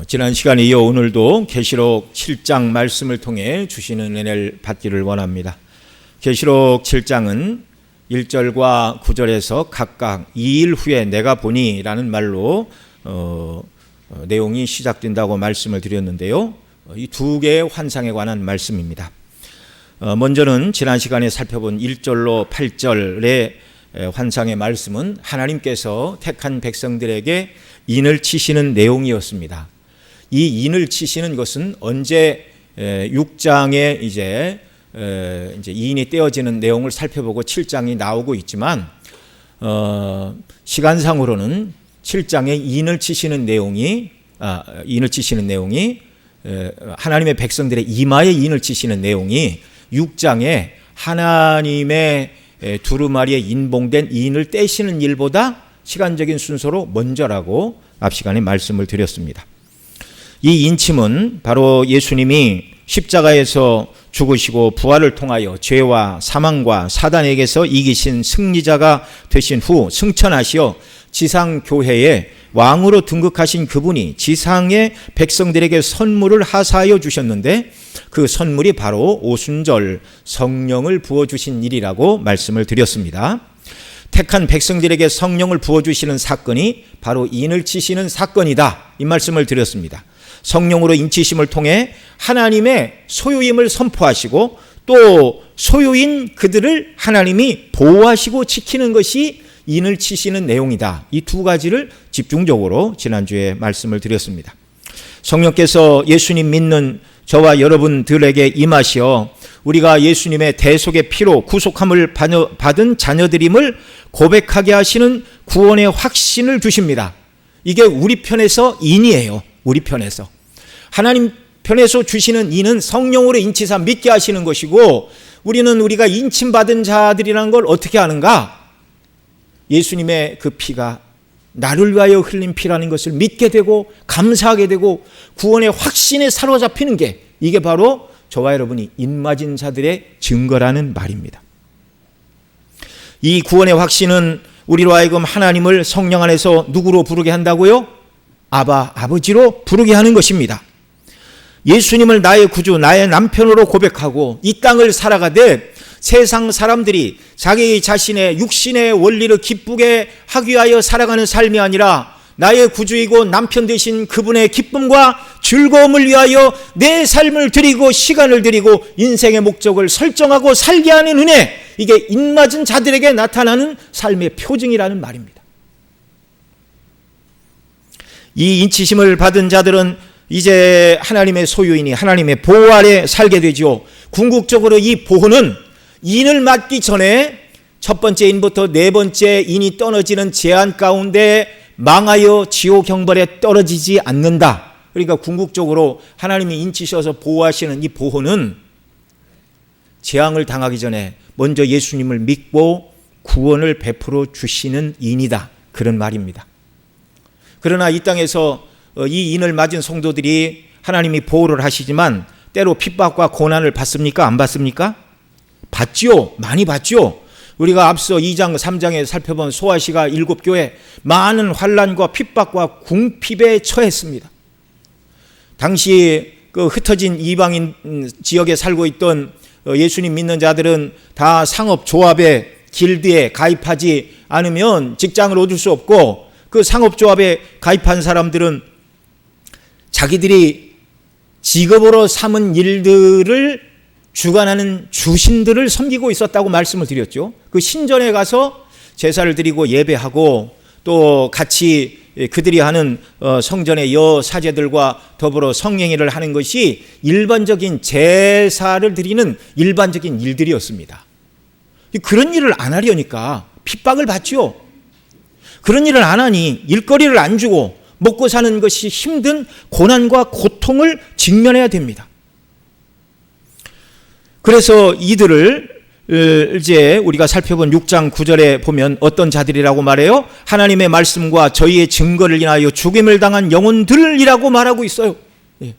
지난 시간에 이어 오늘도 계시록 7장 말씀을 통해 주시는 은혜를 받기를 원합니다. 계시록 7장은 1절과 9절에서 각각 2일 후에 내가 보니 라는 말로 내용이 시작된다고 말씀을 드렸는데요. 이 두 개의 환상에 관한 말씀입니다. 먼저는 지난 시간에 살펴본 1절로 8절의 환상의 말씀은 하나님께서 택한 백성들에게 인을 치시는 내용이었습니다. 이 인을 치시는 것은 언제 6장에 이제 인이 떼어지는 내용을 살펴보고 7장이 나오고 있지만 시간상으로는 7장에 인을 치시는 내용이 하나님의 백성들의 이마에 인을 치시는 내용이 6장에 하나님의 두루마리에 인봉된 인을 떼시는 일보다 시간적인 순서로 먼저라고 앞 시간에 말씀을 드렸습니다. 이 인침은 바로 예수님이 십자가에서 죽으시고 부활을 통하여 죄와 사망과 사단에게서 이기신 승리자가 되신 후 승천하시어 지상교회에 왕으로 등극하신 그분이 지상의 백성들에게 선물을 하사하여 주셨는데 그 선물이 바로 오순절 성령을 부어주신 일이라고 말씀을 드렸습니다. 택한 백성들에게 성령을 부어주시는 사건이 바로 인을 치시는 사건이다, 이 말씀을 드렸습니다. 성령으로 인치심을 통해 하나님의 소유임을 선포하시고 또 소유인 그들을 하나님이 보호하시고 지키는 것이 인을 치시는 내용이다. 이 두 가지를 집중적으로 지난주에 말씀을 드렸습니다. 성령께서 예수님 믿는 저와 여러분들에게 임하시어 우리가 예수님의 대속의 피로 구속함을 받은 자녀들임을 고백하게 하시는 구원의 확신을 주십니다. 이게 우리 편에서 인이에요. 우리 편에서. 하나님 편에서 주시는 인은 성령으로 인치사 믿게 하시는 것이고, 우리는 우리가 인침받은 자들이라는 걸 어떻게 아는가? 예수님의 그 피가 나를 위하여 흘린 피라는 것을 믿게 되고 감사하게 되고 구원의 확신에 사로잡히는 게, 이게 바로 저와 여러분이 인맞은 자들의 증거라는 말입니다. 이 구원의 확신은 우리로 하여금 하나님을 성령 안에서 누구로 부르게 한다고요? 아바, 아버지로 부르게 하는 것입니다. 예수님을 나의 구주, 나의 남편으로 고백하고 이 땅을 살아가되 세상 사람들이 자기 자신의 육신의 원리를 기쁘게 하기 위하여 살아가는 삶이 아니라 나의 구주이고 남편 되신 그분의 기쁨과 즐거움을 위하여 내 삶을 드리고 시간을 드리고 인생의 목적을 설정하고 살게 하는 은혜, 이게 인맞은 자들에게 나타나는 삶의 표징이라는 말입니다. 이 인치심을 받은 자들은 이제 하나님의 소유인이 하나님의 보호 아래 살게 되죠. 궁극적으로 이 보호는 인을 맞기 전에 첫 번째 인부터 네 번째 인이 떨어지는 재앙 가운데 망하여 지옥 형벌에 떨어지지 않는다. 그러니까 궁극적으로 하나님이 인치셔서 보호하시는 이 보호는 재앙을 당하기 전에 먼저 예수님을 믿고 구원을 베풀어 주시는 인이다, 그런 말입니다. 그러나 이 땅에서 이 인을 맞은 성도들이 하나님이 보호를 하시지만 때로 핍박과 고난을 받습니까? 안 받습니까? 받지요. 많이 받지요. 우리가 앞서 2장 3장에 살펴본 소아시아 7교회 많은 환난과 핍박과 궁핍에 처했습니다. 당시 그 흩어진 이방인 지역에 살고 있던 예수님 믿는 자들은 다 상업조합의 길드에 가입하지 않으면 직장을 얻을 수 없고, 그 상업조합에 가입한 사람들은 자기들이 직업으로 삼은 일들을 주관하는 주신들을 섬기고 있었다고 말씀을 드렸죠. 그 신전에 가서 제사를 드리고 예배하고 또 같이 그들이 하는 성전의 여사제들과 더불어 성행위를 하는 것이 일반적인 제사를 드리는 일반적인 일들이었습니다. 그런 일을 안 하려니까 핍박을 받죠. 그런 일을 안 하니 일거리를 안 주고 먹고 사는 것이 힘든 고난과 고통을 직면해야 됩니다. 그래서 이들을 이제 우리가 살펴본 6장 9절에 보면 어떤 자들이라고 말해요? 하나님의 말씀과 저희의 증거를 인하여 죽임을 당한 영혼들이라고 말하고 있어요. 예.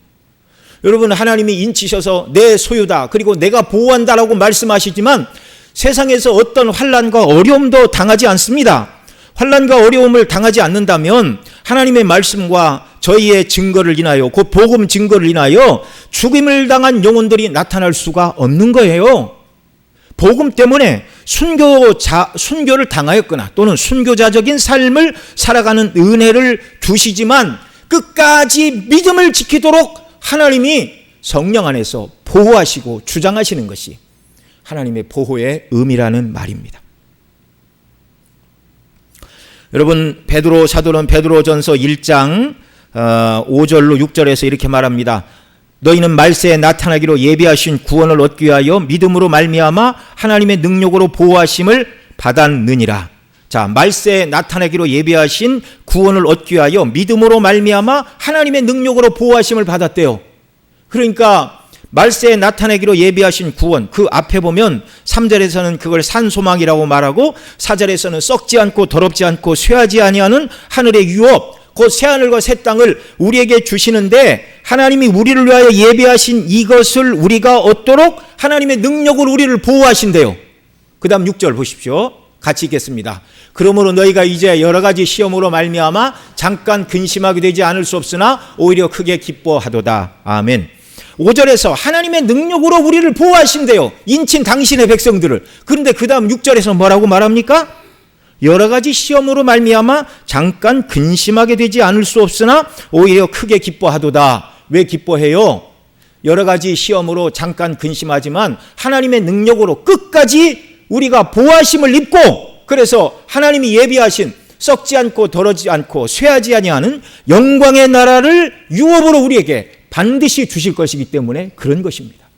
여러분, 하나님이 인치셔서 내 소유다, 그리고 내가 보호한다라고 말씀하시지만 세상에서 어떤 환난과 어려움도 당하지 않습니다. 환난과 어려움을 당하지 않는다면 하나님의 말씀과 저희의 증거를 인하여, 그 복음 증거를 인하여 죽임을 당한 영혼들이 나타날 수가 없는 거예요. 복음 때문에 순교를 당하였거나 또는 순교자적인 삶을 살아가는 은혜를 주시지만 끝까지 믿음을 지키도록 하나님이 성령 안에서 보호하시고 주장하시는 것이 하나님의 보호의 의미라는 말입니다. 여러분, 베드로 사도는 베드로전서 1장 5절로 6절에서 이렇게 말합니다. 너희는 말세에 나타나기로 예비하신 구원을 얻기 위하여 믿음으로 말미암아 하나님의 능력으로 보호하심을 받았느니라. 자, 말세에 나타나기로 예비하신 구원을 얻기 위하여 믿음으로 말미암아 하나님의 능력으로 보호하심을 받았대요. 그러니까 말세에 나타나기로 예비하신 구원, 그 앞에 보면 3절에서는 그걸 산소망이라고 말하고 4절에서는 썩지 않고 더럽지 않고 쇠하지 아니하는 하늘의 유업, 그 새하늘과 새 땅을 우리에게 주시는데 하나님이 우리를 위하여 예비하신 이것을 우리가 얻도록 하나님의 능력으로 우리를 보호하신대요. 그 다음 6절 보십시오. 같이 읽겠습니다. 그러므로 너희가 이제 여러 가지 시험으로 말미암아 잠깐 근심하게 되지 않을 수 없으나 오히려 크게 기뻐하도다. 아멘. 5절에서 하나님의 능력으로 우리를 보호하신대요. 인친 당신의 백성들을. 그런데 그 다음 6절에서 뭐라고 말합니까? 여러 가지 시험으로 말미암아 잠깐 근심하게 되지 않을 수 없으나 오히려 크게 기뻐하도다. 왜 기뻐해요? 여러 가지 시험으로 잠깐 근심하지만 하나님의 능력으로 끝까지 우리가 보호하심을 입고, 그래서 하나님이 예비하신 썩지 않고 더러지 않고 쇠하지 아니하는 영광의 나라를 유업으로 우리에게 반드시 주실 것이기 때문에 그런 것입니다.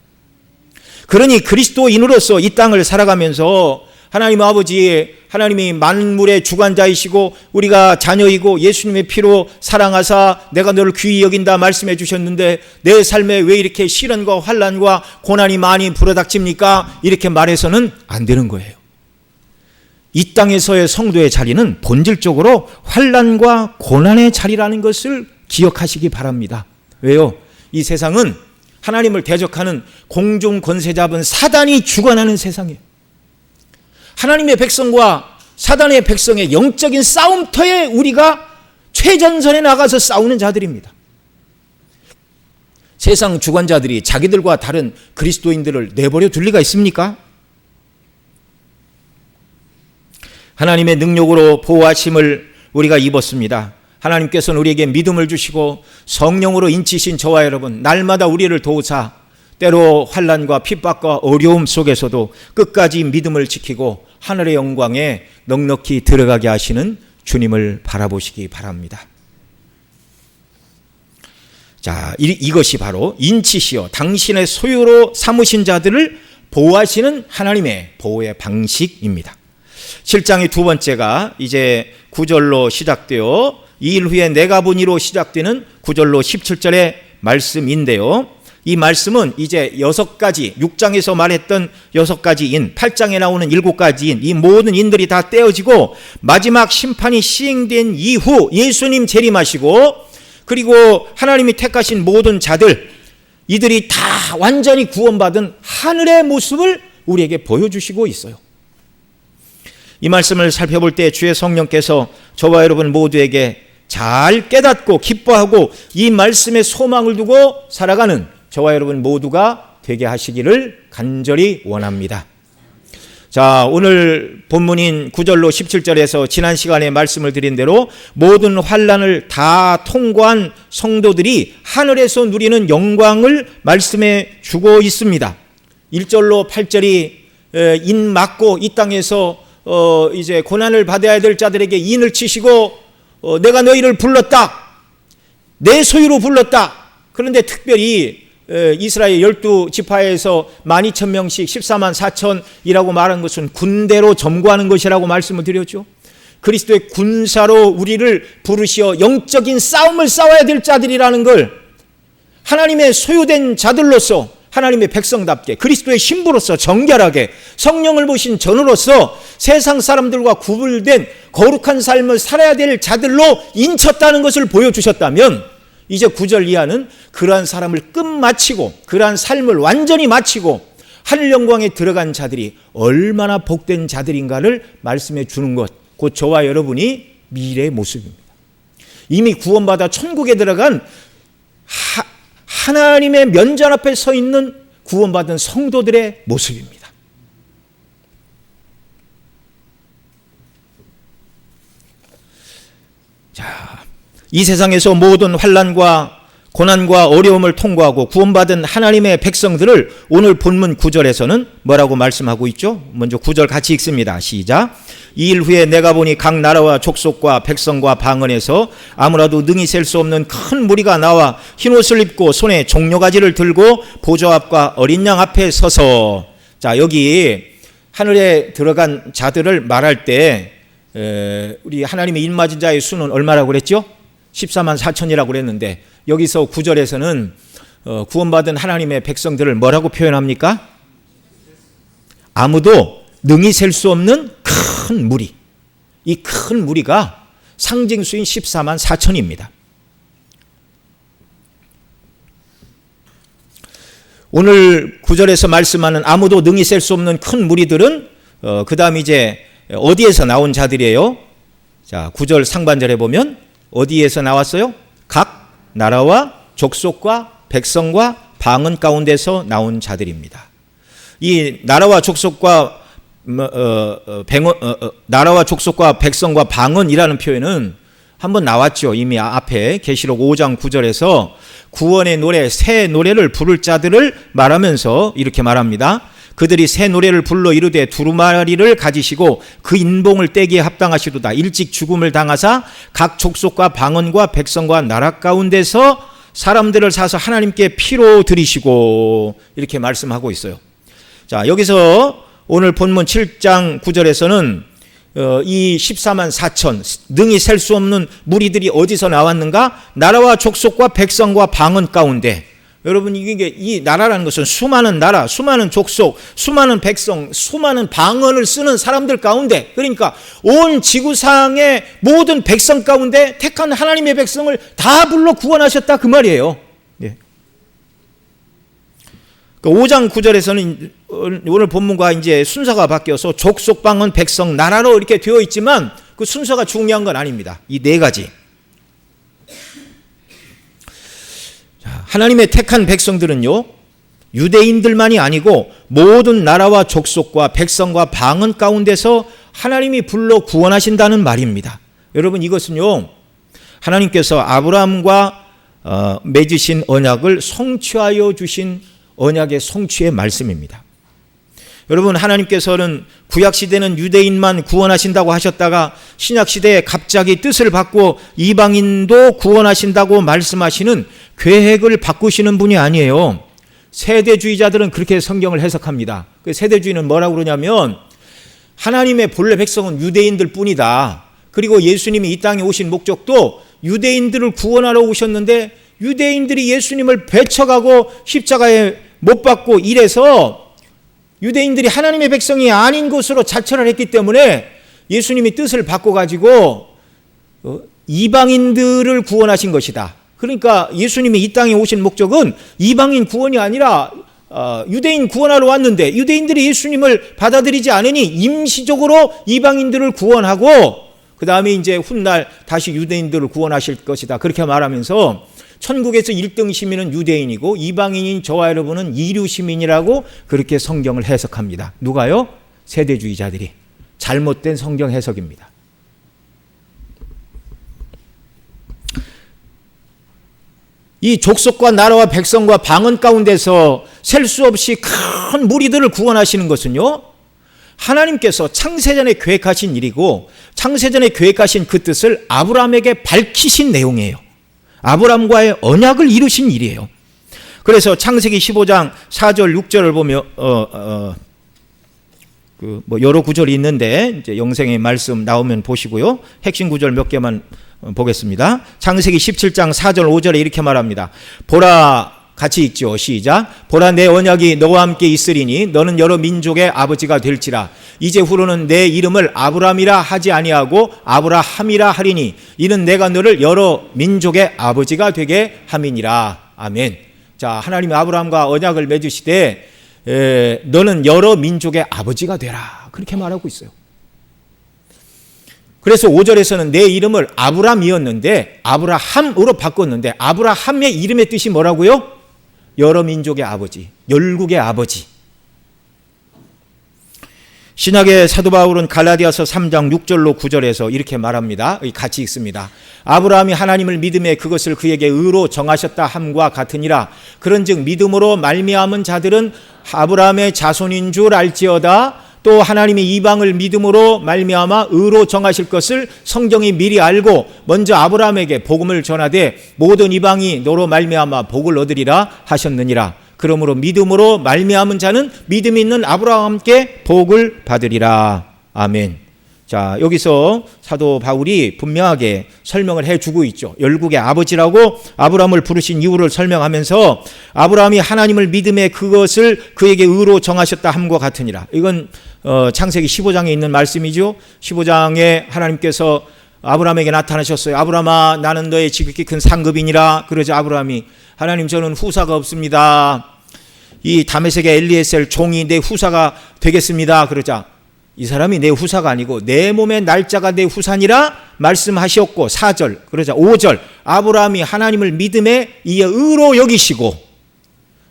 그러니 그리스도인으로서 이 땅을 살아가면서 하나님 아버지, 하나님이 만물의 주관자이시고 우리가 자녀이고 예수님의 피로 사랑하사 내가 너를 귀히 여긴다 말씀해 주셨는데 내 삶에 왜 이렇게 시련과 환난과 고난이 많이 불어닥칩니까? 이렇게 말해서는 안 되는 거예요. 이 땅에서의 성도의 자리는 본질적으로 환난과 고난의 자리라는 것을 기억하시기 바랍니다. 왜요? 이 세상은 하나님을 대적하는 공중 권세 잡은 사단이 주관하는 세상이에요. 하나님의 백성과 사단의 백성의 영적인 싸움터에 우리가 최전선에 나가서 싸우는 자들입니다. 세상 주관자들이 자기들과 다른 그리스도인들을 내버려 둘 리가 있습니까? 하나님의 능력으로 보호하심을 우리가 입었습니다. 하나님께서는 우리에게 믿음을 주시고 성령으로 인치신 저와 여러분, 날마다 우리를 도우사 때로 환난과 핍박과 어려움 속에서도 끝까지 믿음을 지키고 하늘의 영광에 넉넉히 들어가게 하시는 주님을 바라보시기 바랍니다. 자, 이것이 바로 인치시어 당신의 소유로 삼으신 자들을 보호하시는 하나님의 보호의 방식입니다. 7장의 두 번째가 이제 9절로 시작되어 2일 후에 내가 보니로 시작되는 9절로 17절의 말씀인데요. 이 말씀은 이제 6가지, 6장에서 말했던 6가지 인, 8장에 나오는 7가지 인, 이 모든 인들이 다 떼어지고 마지막 심판이 시행된 이후 예수님 재림하시고 그리고 하나님이 택하신 모든 자들, 이들이 다 완전히 구원받은 하늘의 모습을 우리에게 보여주시고 있어요. 이 말씀을 살펴볼 때 주의 성령께서 저와 여러분 모두에게 잘 깨닫고 기뻐하고 이 말씀에 소망을 두고 살아가는 저와 여러분 모두가 되게 하시기를 간절히 원합니다. 자, 오늘 본문인 9절로 17절에서 지난 시간에 말씀을 드린 대로 모든 환난을 다 통과한 성도들이 하늘에서 누리는 영광을 말씀해 주고 있습니다. 1절로 8절이 인 맞고 이 땅에서 이제 고난을 받아야 될 자들에게 인을 치시고 내가 너희를 불렀다. 내 소유로 불렀다. 그런데 특별히 이스라엘 12지파에서 12,000명씩 14만 4천이라고 말한 것은 군대로 점거하는 것이라고 말씀을 드렸죠. 그리스도의 군사로 우리를 부르시어 영적인 싸움을 싸워야 될 자들이라는 걸 하나님의 소유된 자들로서 하나님의 백성답게 그리스도의 신부로서 정결하게 성령을 보신 전으로서 세상 사람들과 구분된 거룩한 삶을 살아야 될 자들로 인쳤다는 것을 보여주셨다면 이제 9절 이하는 그러한 사람을 끝마치고 그러한 삶을 완전히 마치고 하늘 영광에 들어간 자들이 얼마나 복된 자들인가를 말씀해 주는 것, 곧 저와 여러분이 미래의 모습입니다. 이미 구원받아 천국에 들어간 하나님의 면전 앞에 서 있는 구원받은 성도들의 모습입니다. 자, 이 세상에서 모든 환난과 고난과 어려움을 통과하고 구원받은 하나님의 백성들을 오늘 본문 9절에서는 뭐라고 말씀하고 있죠? 먼저 9절 같이 읽습니다. 시작. 이 일 후에 내가 보니 각 나라와 족속과 백성과 방언에서 아무라도 능히 셀 수 없는 큰 무리가 나와 흰옷을 입고 손에 종려가지를 들고 보좌 앞과 어린 양 앞에 서서, 자, 여기 하늘에 들어간 자들을 말할 때 우리 하나님의 입맞은 자의 수는 얼마라고 그랬죠? 14만 4천이라고 그랬는데 여기서 9절에서는 구원받은 하나님의 백성들을 뭐라고 표현합니까? 아무도 능히 셀 수 없는 큰 무리. 이 큰 무리가 상징수인 14만 4천입니다. 오늘 9절에서 말씀하는 아무도 능히 셀 수 없는 큰 무리들은 그 다음 이제 어디에서 나온 자들이에요? 자, 9절 상반절에 보면 어디에서 나왔어요? 각 나라와 족속과 백성과 방언 가운데서 나온 자들입니다. 이 나라와 족속과 나라와 족속과 백성과 방언이라는 표현은 한번 나왔죠. 이미 앞에 계시록 5장 9절에서 구원의 노래, 새 노래를 부를 자들을 말하면서 이렇게 말합니다. 그들이 새 노래를 불러 이르되 두루마리를 가지시고 그 인봉을 떼기에 합당하시도다. 일찍 죽음을 당하사 각 족속과 방언과 백성과 나라 가운데서 사람들을 사서 하나님께 피로 드리시고, 이렇게 말씀하고 있어요. 자, 여기서 오늘 본문 7장 9절에서는 이 14만 4천 능히 셀 수 없는 무리들이 어디서 나왔는가? 나라와 족속과 백성과 방언 가운데. 여러분, 이게 이 나라라는 것은 수많은 나라, 수많은 족속, 수많은 백성, 수많은 방언을 쓰는 사람들 가운데, 그러니까 온 지구상의 모든 백성 가운데 택한 하나님의 백성을 다 불러 구원하셨다, 그 말이에요. 예. 5장 9절에서는 오늘 본문과 이제 순서가 바뀌어서 족속, 방언, 백성, 나라로 이렇게 되어 있지만 그 순서가 중요한 건 아닙니다. 이 네 가지. 하나님의 택한 백성들은요, 유대인들만이 아니고 모든 나라와 족속과 백성과 방언 가운데서 하나님이 불러 구원하신다는 말입니다. 여러분, 이것은요, 하나님께서 아브라함과 맺으신 언약을 성취하여 주신 언약의 성취의 말씀입니다. 여러분, 하나님께서는 구약시대는 유대인만 구원하신다고 하셨다가 신약시대에 갑자기 뜻을 바꾸어 이방인도 구원하신다고 말씀하시는 계획을 바꾸시는 분이 아니에요. 세대주의자들은 그렇게 성경을 해석합니다. 그 세대주의는 뭐라고 그러냐면 하나님의 본래 백성은 유대인들 뿐이다. 그리고 예수님이 이 땅에 오신 목적도 유대인들을 구원하러 오셨는데 유대인들이 예수님을 배척하고 십자가에 못 박고 이래서 유대인들이 하나님의 백성이 아닌 것으로 자처를 했기 때문에 예수님이 뜻을 바꿔가지고 이방인들을 구원하신 것이다. 그러니까 예수님이 이 땅에 오신 목적은 이방인 구원이 아니라 유대인 구원하러 왔는데 유대인들이 예수님을 받아들이지 않으니 임시적으로 이방인들을 구원하고 그 다음에 이제 훗날 다시 유대인들을 구원하실 것이다. 그렇게 말하면서 천국에서 1등 시민은 유대인이고 이방인인 저와 여러분은 2류 시민이라고 그렇게 성경을 해석합니다. 누가요? 세대주의자들이. 잘못된 성경 해석입니다. 이 족속과 나라와 백성과 방언 가운데서 셀 수 없이 큰 무리들을 구원하시는 것은요, 하나님께서 창세전에 계획하신 일이고 창세전에 계획하신 그 뜻을 아브라함에게 밝히신 내용이에요. 아브라함과의 언약을 이루신 일이에요. 그래서 창세기 15장 4절 6절을 보면 여러 구절이 있는데 이제 영생의 말씀 나오면 보시고요. 핵심 구절 몇 개만 보겠습니다. 창세기 17장 4절 5절에 이렇게 말합니다. 보라, 같이 읽죠. 시작. 보라, 내 언약이 너와 함께 있으리니 너는 여러 민족의 아버지가 될지라. 이제 후로는 내 이름을 아브라함이라 하지 아니하고 아브라함이라 하리니 이는 내가 너를 여러 민족의 아버지가 되게 함이니라. 아멘. 자, 하나님이 아브라함과 언약을 맺으시되 너는 여러 민족의 아버지가 되라. 그렇게 말하고 있어요. 그래서 5절에서는 내 이름을 아브람이었는데 아브라함으로 바꿨는데 아브라함의 이름의 뜻이 뭐라고요? 여러 민족의 아버지, 열국의 아버지. 신약의 사도 바울은 갈라디아서 3장 6절로 9절에서 이렇게 말합니다. 같이 읽습니다. 아브라함이 하나님을 믿음에 그것을 그에게 의로 정하셨다 함과 같으니라. 그런즉 믿음으로 말미암은 자들은 아브라함의 자손인 줄 알지어다. 또 하나님이 이방을 믿음으로 말미암아 의로 정하실 것을 성경이 미리 알고 먼저 아브라함에게 복음을 전하되 모든 이방이 너로 말미암아 복을 얻으리라 하셨느니라. 그러므로 믿음으로 말미암은 자는 믿음 있는 아브라함께 복을 받으리라. 아멘. 자, 여기서 사도 바울이 분명하게 설명을 해주고 있죠. 열국의 아버지라고 아브라함을 부르신 이유를 설명하면서 아브라함이 하나님을 믿음에 그것을 그에게 의로 정하셨다 함과 같으니라. 이건 창세기 15장에 있는 말씀이죠. 15장에 하나님께서 아브라함에게 나타나셨어요. 아브라함아, 나는 너의 지극히 큰 상급이니라. 그러자 아브라함이 하나님, 저는 후사가 없습니다. 이 다메섹의 엘리에셀 종이 내 후사가 되겠습니다. 그러자 이 사람이 내 후사가 아니고 내 몸의 날짜가 내 후사니라 말씀하셨고 4절, 그러자 5절, 아브라함이 하나님을 믿음에 이에 의로 여기시고.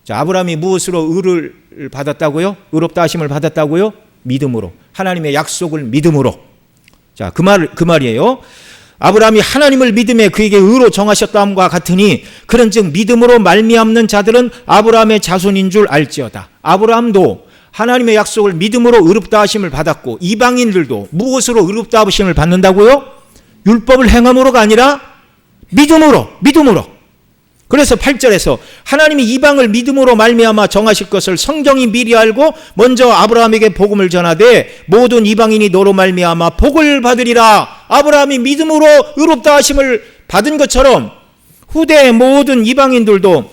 자, 아브라함이 무엇으로 의를 받았다고요? 의롭다 하심을 받았다고요? 믿음으로. 하나님의 약속을 믿음으로. 자, 그 말이에요. 아브라함이 하나님을 믿음에 그에게 의로 정하셨다함과 같으니 그런즉 믿음으로 말미암는 자들은 아브라함의 자손인 줄 알지어다. 아브라함도 하나님의 약속을 믿음으로 의롭다 하심을 받았고 이방인들도 무엇으로 의롭다 하심을 받는다고요? 율법을 행함으로가 아니라 믿음으로. 그래서 8절에서 하나님이 이방을 믿음으로 말미암아 정하실 것을 성경이 미리 알고 먼저 아브라함에게 복음을 전하되 모든 이방인이 너로 말미암아 복을 받으리라. 아브라함이 믿음으로 의롭다 하심을 받은 것처럼 후대의 모든 이방인들도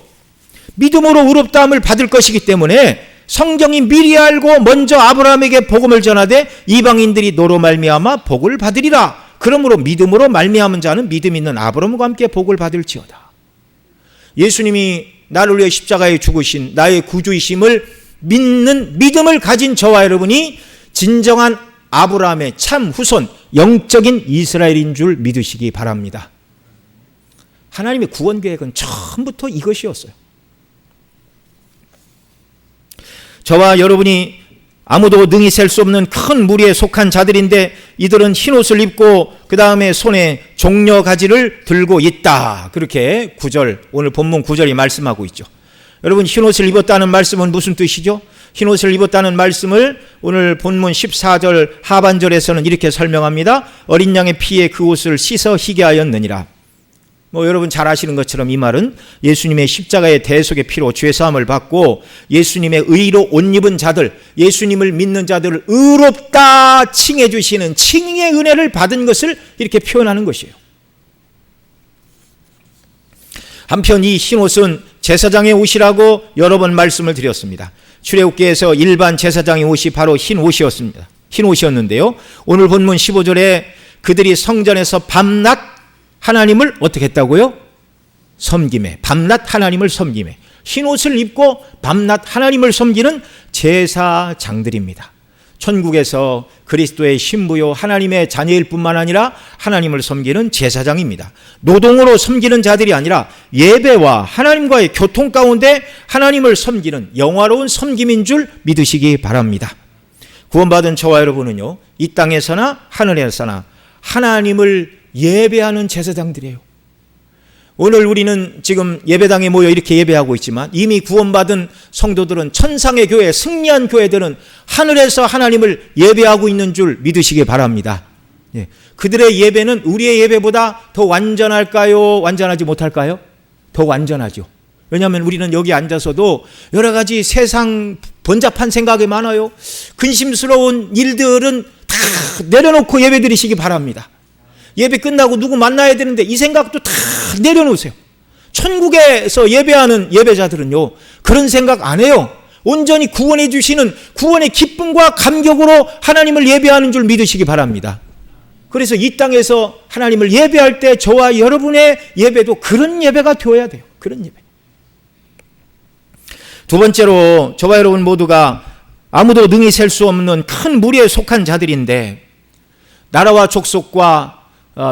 믿음으로 의롭다함을 받을 것이기 때문에 성경이 미리 알고 먼저 아브라함에게 복음을 전하되 이방인들이 너로 말미암아 복을 받으리라. 그러므로 믿음으로 말미암은 자는 믿음 있는 아브라함과 함께 복을 받을지어다. 예수님이 나를 위해 십자가에 죽으신 나의 구주이심을 믿는 믿음을 가진 저와 여러분이 진정한 아브라함의 참 후손, 영적인 이스라엘인 줄 믿으시기 바랍니다. 하나님의 구원 계획은 처음부터 이것이었어요. 저와 여러분이 아무도 능히 셀 수 없는 큰 무리에 속한 자들인데 이들은 흰옷을 입고 그 다음에 손에 종려가지를 들고 있다. 그렇게 9절, 오늘 본문 9절이 말씀하고 있죠. 여러분, 흰옷을 입었다는 말씀은 무슨 뜻이죠? 흰옷을 입었다는 말씀을 오늘 본문 14절 하반절에서는 이렇게 설명합니다. 어린 양의 피에 그 옷을 씻어 희게 하였느니라. 여러분 잘 아시는 것처럼 이 말은 예수님의 십자가의 대속의 피로 죄사함을 받고 예수님의 의로 옷 입은 자들, 예수님을 믿는 자들을 의롭다 칭해 주시는 칭의 은혜를 받은 것을 이렇게 표현하는 것이에요. 한편 이 흰옷은 제사장의 옷이라고 여러 번 말씀을 드렸습니다. 출애굽기에서 일반 제사장의 옷이 바로 흰 옷이었는데요. 오늘 본문 15절에 그들이 성전에서 밤낮 하나님을 어떻게 했다고요? 섬김에, 밤낮 하나님을 섬김에. 흰옷을 입고 밤낮 하나님을 섬기는 제사장들입니다. 천국에서 그리스도의 신부요 하나님의 자녀일 뿐만 아니라 하나님을 섬기는 제사장입니다. 노동으로 섬기는 자들이 아니라 예배와 하나님과의 교통 가운데 하나님을 섬기는 영화로운 섬김인 줄 믿으시기 바랍니다. 구원받은 저와 여러분은요, 이 땅에서나 하늘에서나 하나님을 예배하는 제사장들이에요. 오늘 우리는 지금 예배당에 모여 이렇게 예배하고 있지만 이미 구원받은 성도들은 천상의 교회, 승리한 교회들은 하늘에서 하나님을 예배하고 있는 줄 믿으시기 바랍니다. 예. 그들의 예배는 우리의 예배보다 더 완전할까요? 완전하지 못할까요? 더 완전하죠. 왜냐하면 우리는 여기 앉아서도 여러 가지 세상 번잡한 생각이 많아요. 근심스러운 일들은 다 내려놓고 예배 드리시기 바랍니다. 예배 끝나고 누구 만나야 되는데 이 생각도 다 내려놓으세요. 천국에서 예배하는 예배자들은요, 그런 생각 안 해요. 온전히 구원해 주시는 구원의 기쁨과 감격으로 하나님을 예배하는 줄 믿으시기 바랍니다. 그래서 이 땅에서 하나님을 예배할 때 저와 여러분의 예배도 그런 예배가 되어야 돼요. 그런 예배. 두 번째로 저와 여러분 모두가 아무도 능히 셀 수 없는 큰 무리에 속한 자들인데 나라와 족속과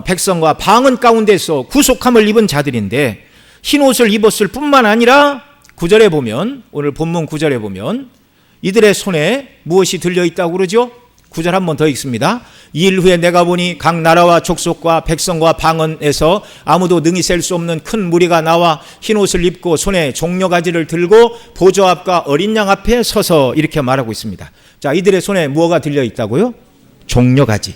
백성과 방언 가운데서 구속함을 입은 자들인데 흰 옷을 입었을 뿐만 아니라 9절에 보면, 오늘 본문 9절에 보면 이들의 손에 무엇이 들려있다고 그러죠? 9절 한 번 더 읽습니다. 이 일 후에 내가 보니 각 나라와 족속과 백성과 방언에서 아무도 능히 셀 수 없는 큰 무리가 나와 흰 옷을 입고 손에 종려가지를 들고 보좌 앞과 어린 양 앞에 서서 이렇게 말하고 있습니다. 자, 이들의 손에 무엇가 들려있다고요? 종려가지.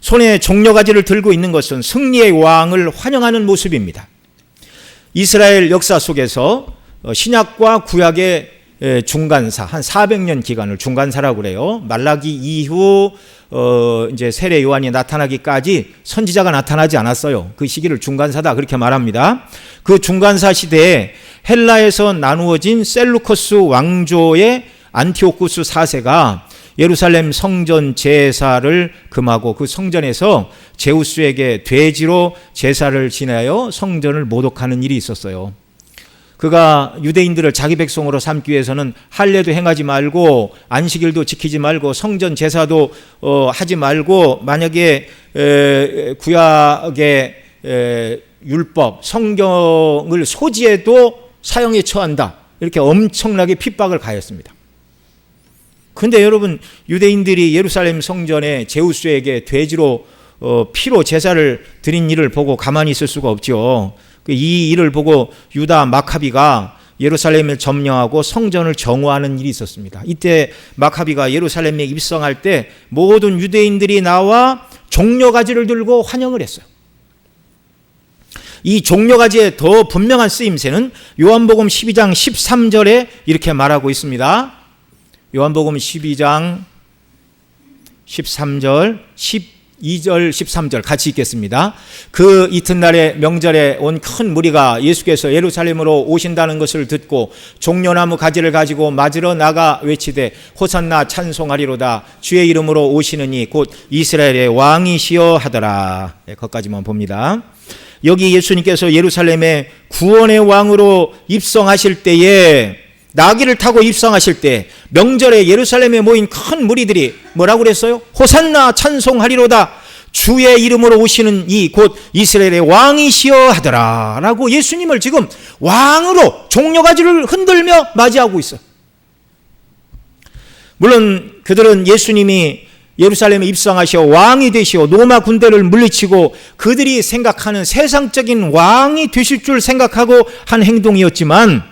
손에 종려가지를 들고 있는 것은 승리의 왕을 환영하는 모습입니다. 이스라엘 역사 속에서 신약과 구약의 중간사, 한 400년 기간을 중간사라고 그래요. 말라기 이후 이제 세례 요한이 나타나기까지 선지자가 나타나지 않았어요. 그 시기를 중간사다 그렇게 말합니다. 그 중간사 시대에 헬라에서 나누어진 셀루커스 왕조의 안티오쿠스 4세가 예루살렘 성전 제사를 금하고 그 성전에서 제우스에게 돼지로 제사를 지내어 성전을 모독하는 일이 있었어요. 그가 유대인들을 자기 백성으로 삼기 위해서는 할례도 행하지 말고 안식일도 지키지 말고 성전 제사도 하지 말고, 만약에 구약의 율법 성경을 소지해도 사형에 처한다, 이렇게 엄청나게 핍박을 가했습니다. 그런데 여러분, 유대인들이 예루살렘 성전에 제우스에게 돼지로 피로 제사를 드린 일을 보고 가만히 있을 수가 없죠. 이 일을 보고 유다 마카비가 예루살렘을 점령하고 성전을 정화하는 일이 있었습니다. 이때 마카비가 예루살렘에 입성할 때 모든 유대인들이 나와 종려가지를 들고 환영을 했어요. 이 종려가지의 더 분명한 쓰임새는 요한복음 12장 13절에 이렇게 말하고 있습니다. 요한복음 12장 13절, 12절, 13절 같이 읽겠습니다. 그 이튿날에 명절에 온 큰 무리가 예수께서 예루살렘으로 오신다는 것을 듣고 종려나무 가지를 가지고 맞으러 나가 외치되 호산나 찬송하리로다, 주의 이름으로 오시는 이 곧 이스라엘의 왕이시여 하더라. 네, 거기까지만 봅니다. 여기 예수님께서 예루살렘에 구원의 왕으로 입성하실 때에, 나귀를 타고 입성하실 때 명절에 예루살렘에 모인 큰 무리들이 뭐라고 그랬어요? 호산나 찬송하리로다, 주의 이름으로 오시는 이 곧 이스라엘의 왕이시여 하더라 라고 예수님을 지금 왕으로 종려가지를 흔들며 맞이하고 있어요. 물론 그들은 예수님이 예루살렘에 입성하시어 왕이 되시어 로마 군대를 물리치고 그들이 생각하는 세상적인 왕이 되실 줄 생각하고 한 행동이었지만,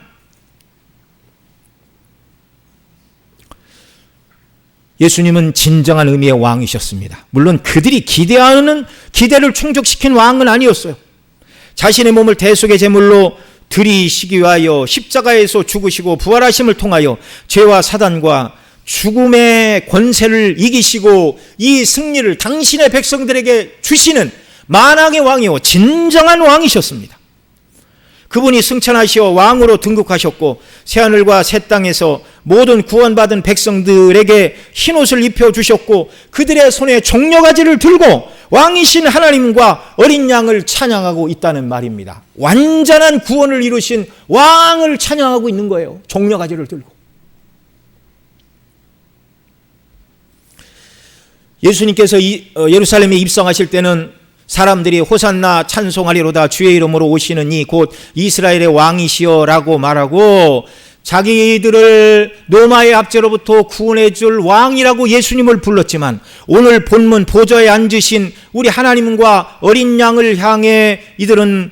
예수님은 진정한 의미의 왕이셨습니다. 물론 그들이 기대하는 기대를 충족시킨 왕은 아니었어요. 자신의 몸을 대속의 제물로 드리시기 위하여 십자가에서 죽으시고 부활하심을 통하여 죄와 사단과 죽음의 권세를 이기시고 이 승리를 당신의 백성들에게 주시는 만왕의 왕이요 진정한 왕이셨습니다. 그분이 승천하시어 왕으로 등극하셨고 새하늘과 새 땅에서 모든 구원받은 백성들에게 흰옷을 입혀주셨고 그들의 손에 종려가지를 들고 왕이신 하나님과 어린 양을 찬양하고 있다는 말입니다. 완전한 구원을 이루신 왕을 찬양하고 있는 거예요. 종려가지를 들고. 예수님께서 예루살렘에 입성하실 때는 사람들이 호산나 찬송하리로다, 주의 이름으로 오시는 이 곧 이스라엘의 왕이시여 라고 말하고, 자기들을 로마의 압제로부터 구원해 줄 왕이라고 예수님을 불렀지만, 오늘 본문 보좌에 앉으신 우리 하나님과 어린 양을 향해 이들은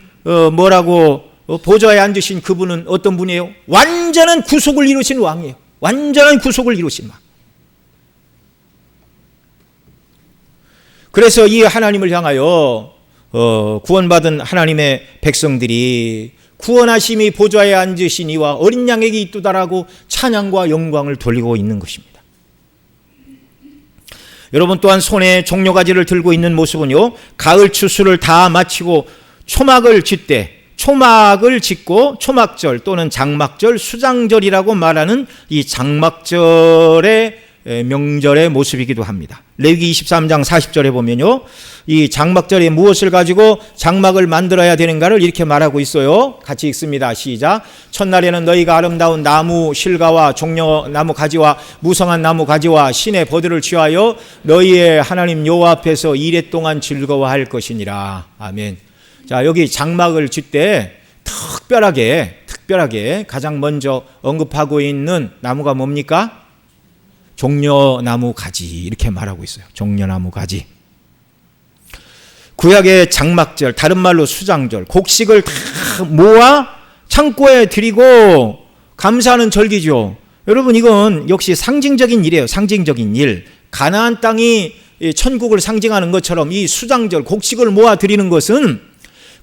뭐라고, 보좌에 앉으신 그분은 어떤 분이에요? 완전한 구속을 이루신 왕이에요. 완전한 구속을 이루신 왕. 그래서 이 하나님을 향하여 구원받은 하나님의 백성들이 구원하심이 보좌에 앉으신 이와 어린 양에게 있도다라고 찬양과 영광을 돌리고 있는 것입니다. 여러분 또한 손에 종려가지를 들고 있는 모습은요, 가을 추수를 다 마치고 초막을 짓고 초막절 또는 장막절, 수장절이라고 말하는 이 장막절의 명절의 모습이기도 합니다. 레위기 23장 40절에 보면요, 이 장막절에 무엇을 가지고 장막을 만들어야 되는가를 이렇게 말하고 있어요. 같이 읽습니다. 시작. 첫날에는 너희가 아름다운 나무 실과와 종려나무 가지와 무성한 나무 가지와 신의 버들을 취하여 너희의 하나님 여호와 앞에서 이레 동안 즐거워할 것이니라. 아멘. 자, 여기 장막을 짓 때 특별하게 가장 먼저 언급하고 있는 나무가 뭡니까? 종려나무 가지, 이렇게 말하고 있어요. 종려나무 가지. 구약의 장막절, 다른 말로 수장절, 곡식을 다 모아 창고에 드리고 감사하는 절기죠. 여러분, 이건 역시 상징적인 일이에요. 상징적인 일. 가나안 땅이 천국을 상징하는 것처럼 이 수장절, 곡식을 모아 드리는 것은,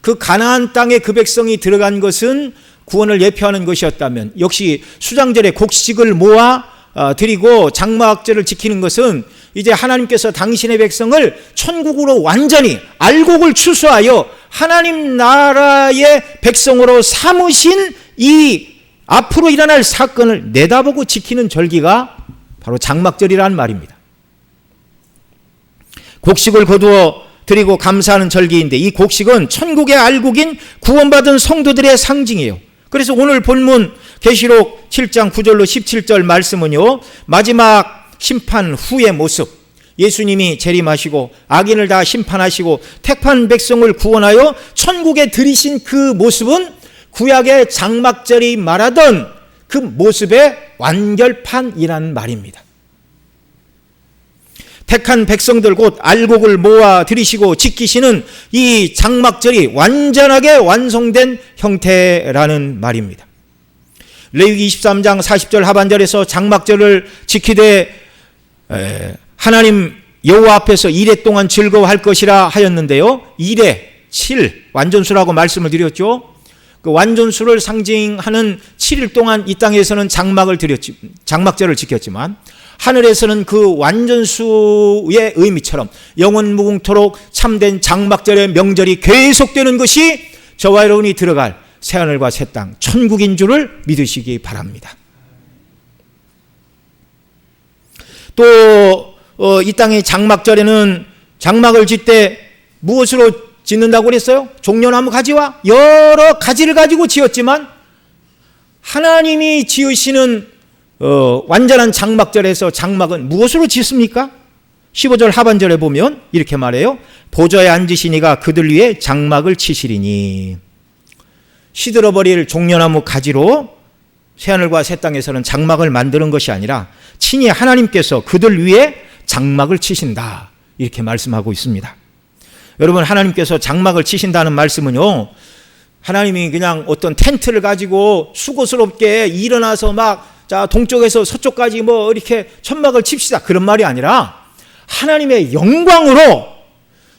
그 가나안 땅에 그 백성이 들어간 것은 구원을 예표하는 것이었다면, 역시 수장절에 곡식을 모아 드리고 장막절을 지키는 것은 이제 하나님께서 당신의 백성을 천국으로 완전히 알곡을 추수하여 하나님 나라의 백성으로 삼으신 이 앞으로 일어날 사건을 내다보고 지키는 절기가 바로 장막절이라는 말입니다. 곡식을 거두어 드리고 감사하는 절기인데, 이 곡식은 천국의 알곡인 구원받은 성도들의 상징이에요. 그래서 오늘 본문 계시록 7장 9절로 17절 말씀은요, 마지막 심판 후의 모습, 예수님이 재림하시고 악인을 다 심판하시고 택한 백성을 구원하여 천국에 들이신 그 모습은 구약의 장막절이 말하던 그 모습의 완결판이라는 말입니다. 택한 백성들 곧 알곡을 모아 들이시고 지키시는 이 장막절이 완전하게 완성된 형태라는 말입니다. 레위기 23장 40절 하반절에서 장막절을 지키되 하나님 여호와 앞에서 이레 동안 즐거워할 것이라 하였는데요, 이레 7 완전수라고 말씀을 드렸죠. 그 완전수를 상징하는 7일 동안 이 땅에서는 장막절을 지켰지만, 하늘에서는 그 완전수의 의미처럼 영원 무궁토록 참된 장막절의 명절이 계속되는 것이 저와 여러분이 들어갈 새하늘과 새 땅, 천국인 줄을 믿으시기 바랍니다. 또 이 땅의 장막절에는 장막을 짓때 무엇으로 짓는다고 그랬어요? 종려나무 가지와 여러 가지를 가지고 지었지만, 하나님이 지으시는 완전한 장막절에서 장막은 무엇으로 짓습니까? 15절 하반절에 보면 이렇게 말해요. 보좌에 앉으신 이가 그들 위에 장막을 치시리니. 시들어버릴 종려나무 가지로 새하늘과 새 땅에서는 장막을 만드는 것이 아니라 친히 하나님께서 그들 위에 장막을 치신다, 이렇게 말씀하고 있습니다. 여러분, 하나님께서 장막을 치신다는 말씀은요, 하나님이 그냥 어떤 텐트를 가지고 수고스럽게 일어나서 막, 자, 동쪽에서 서쪽까지 뭐 이렇게 천막을 칩시다, 그런 말이 아니라 하나님의 영광으로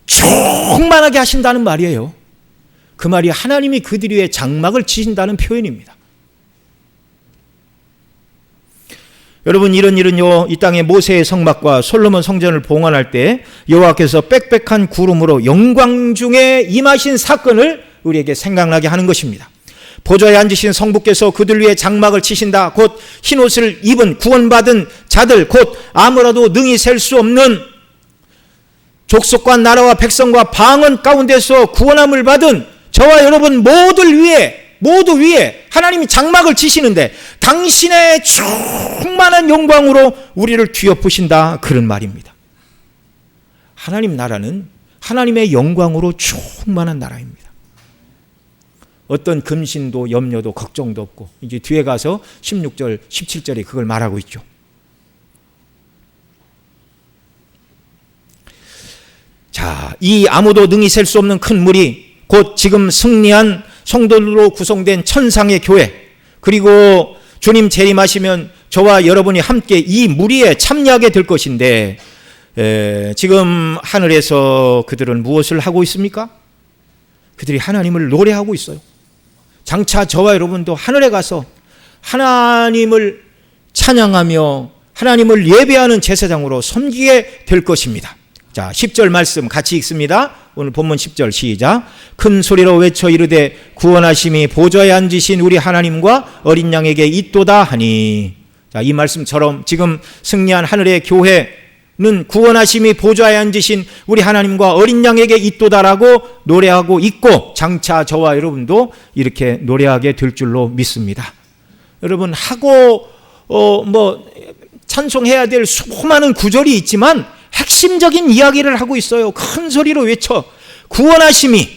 충만하게 하신다는 말이에요. 그 말이 하나님이 그들 위에 장막을 치신다는 표현입니다. 여러분, 이런 일은요, 이 땅에 모세의 성막과 솔로몬 성전을 봉헌할 때 여호와께서 빽빽한 구름으로 영광 중에 임하신 사건을 우리에게 생각나게 하는 것입니다. 보좌에 앉으신 성부께서 그들 위에 장막을 치신다. 곧 흰옷을 입은 구원받은 자들, 곧 아무라도 능히 셀 수 없는 족속과 나라와 백성과 방언 가운데서 구원함을 받은 저와 여러분 모두 위에 하나님이 장막을 치시는데, 당신의 충만한 영광으로 우리를 뒤엎으신다, 그런 말입니다. 하나님 나라는 하나님의 영광으로 충만한 나라입니다. 어떤 금신도 염려도 걱정도 없고, 이제 뒤에 가서 16절 17절에 그걸 말하고 있죠. 자, 이 아무도 능히 셀 수 없는 큰 무리, 곧 지금 승리한 성도들로 구성된 천상의 교회, 그리고 주님 재림하시면 저와 여러분이 함께 이 무리에 참여하게 될 것인데, 지금 하늘에서 그들은 무엇을 하고 있습니까? 그들이 하나님을 노래하고 있어요. 장차 저와 여러분도 하늘에 가서 하나님을 찬양하며 하나님을 예배하는 제사장으로 섬기게 될 것입니다. 자, 10절 말씀 같이 읽습니다. 오늘 본문 10절 시작. 큰 소리로 외쳐 이르되 구원하심이 보좌에 앉으신 우리 하나님과 어린 양에게 있도다 하니. 자, 이 말씀처럼 지금 승리한 하늘의 교회, 구원하심이 보좌에 앉으신 우리 하나님과 어린 양에게 있도다라고 노래하고 있고, 장차 저와 여러분도 이렇게 노래하게 될 줄로 믿습니다. 여러분, 하고 찬송해야 될 수많은 구절이 있지만 핵심적인 이야기를 하고 있어요. 큰 소리로 외쳐. 구원하심이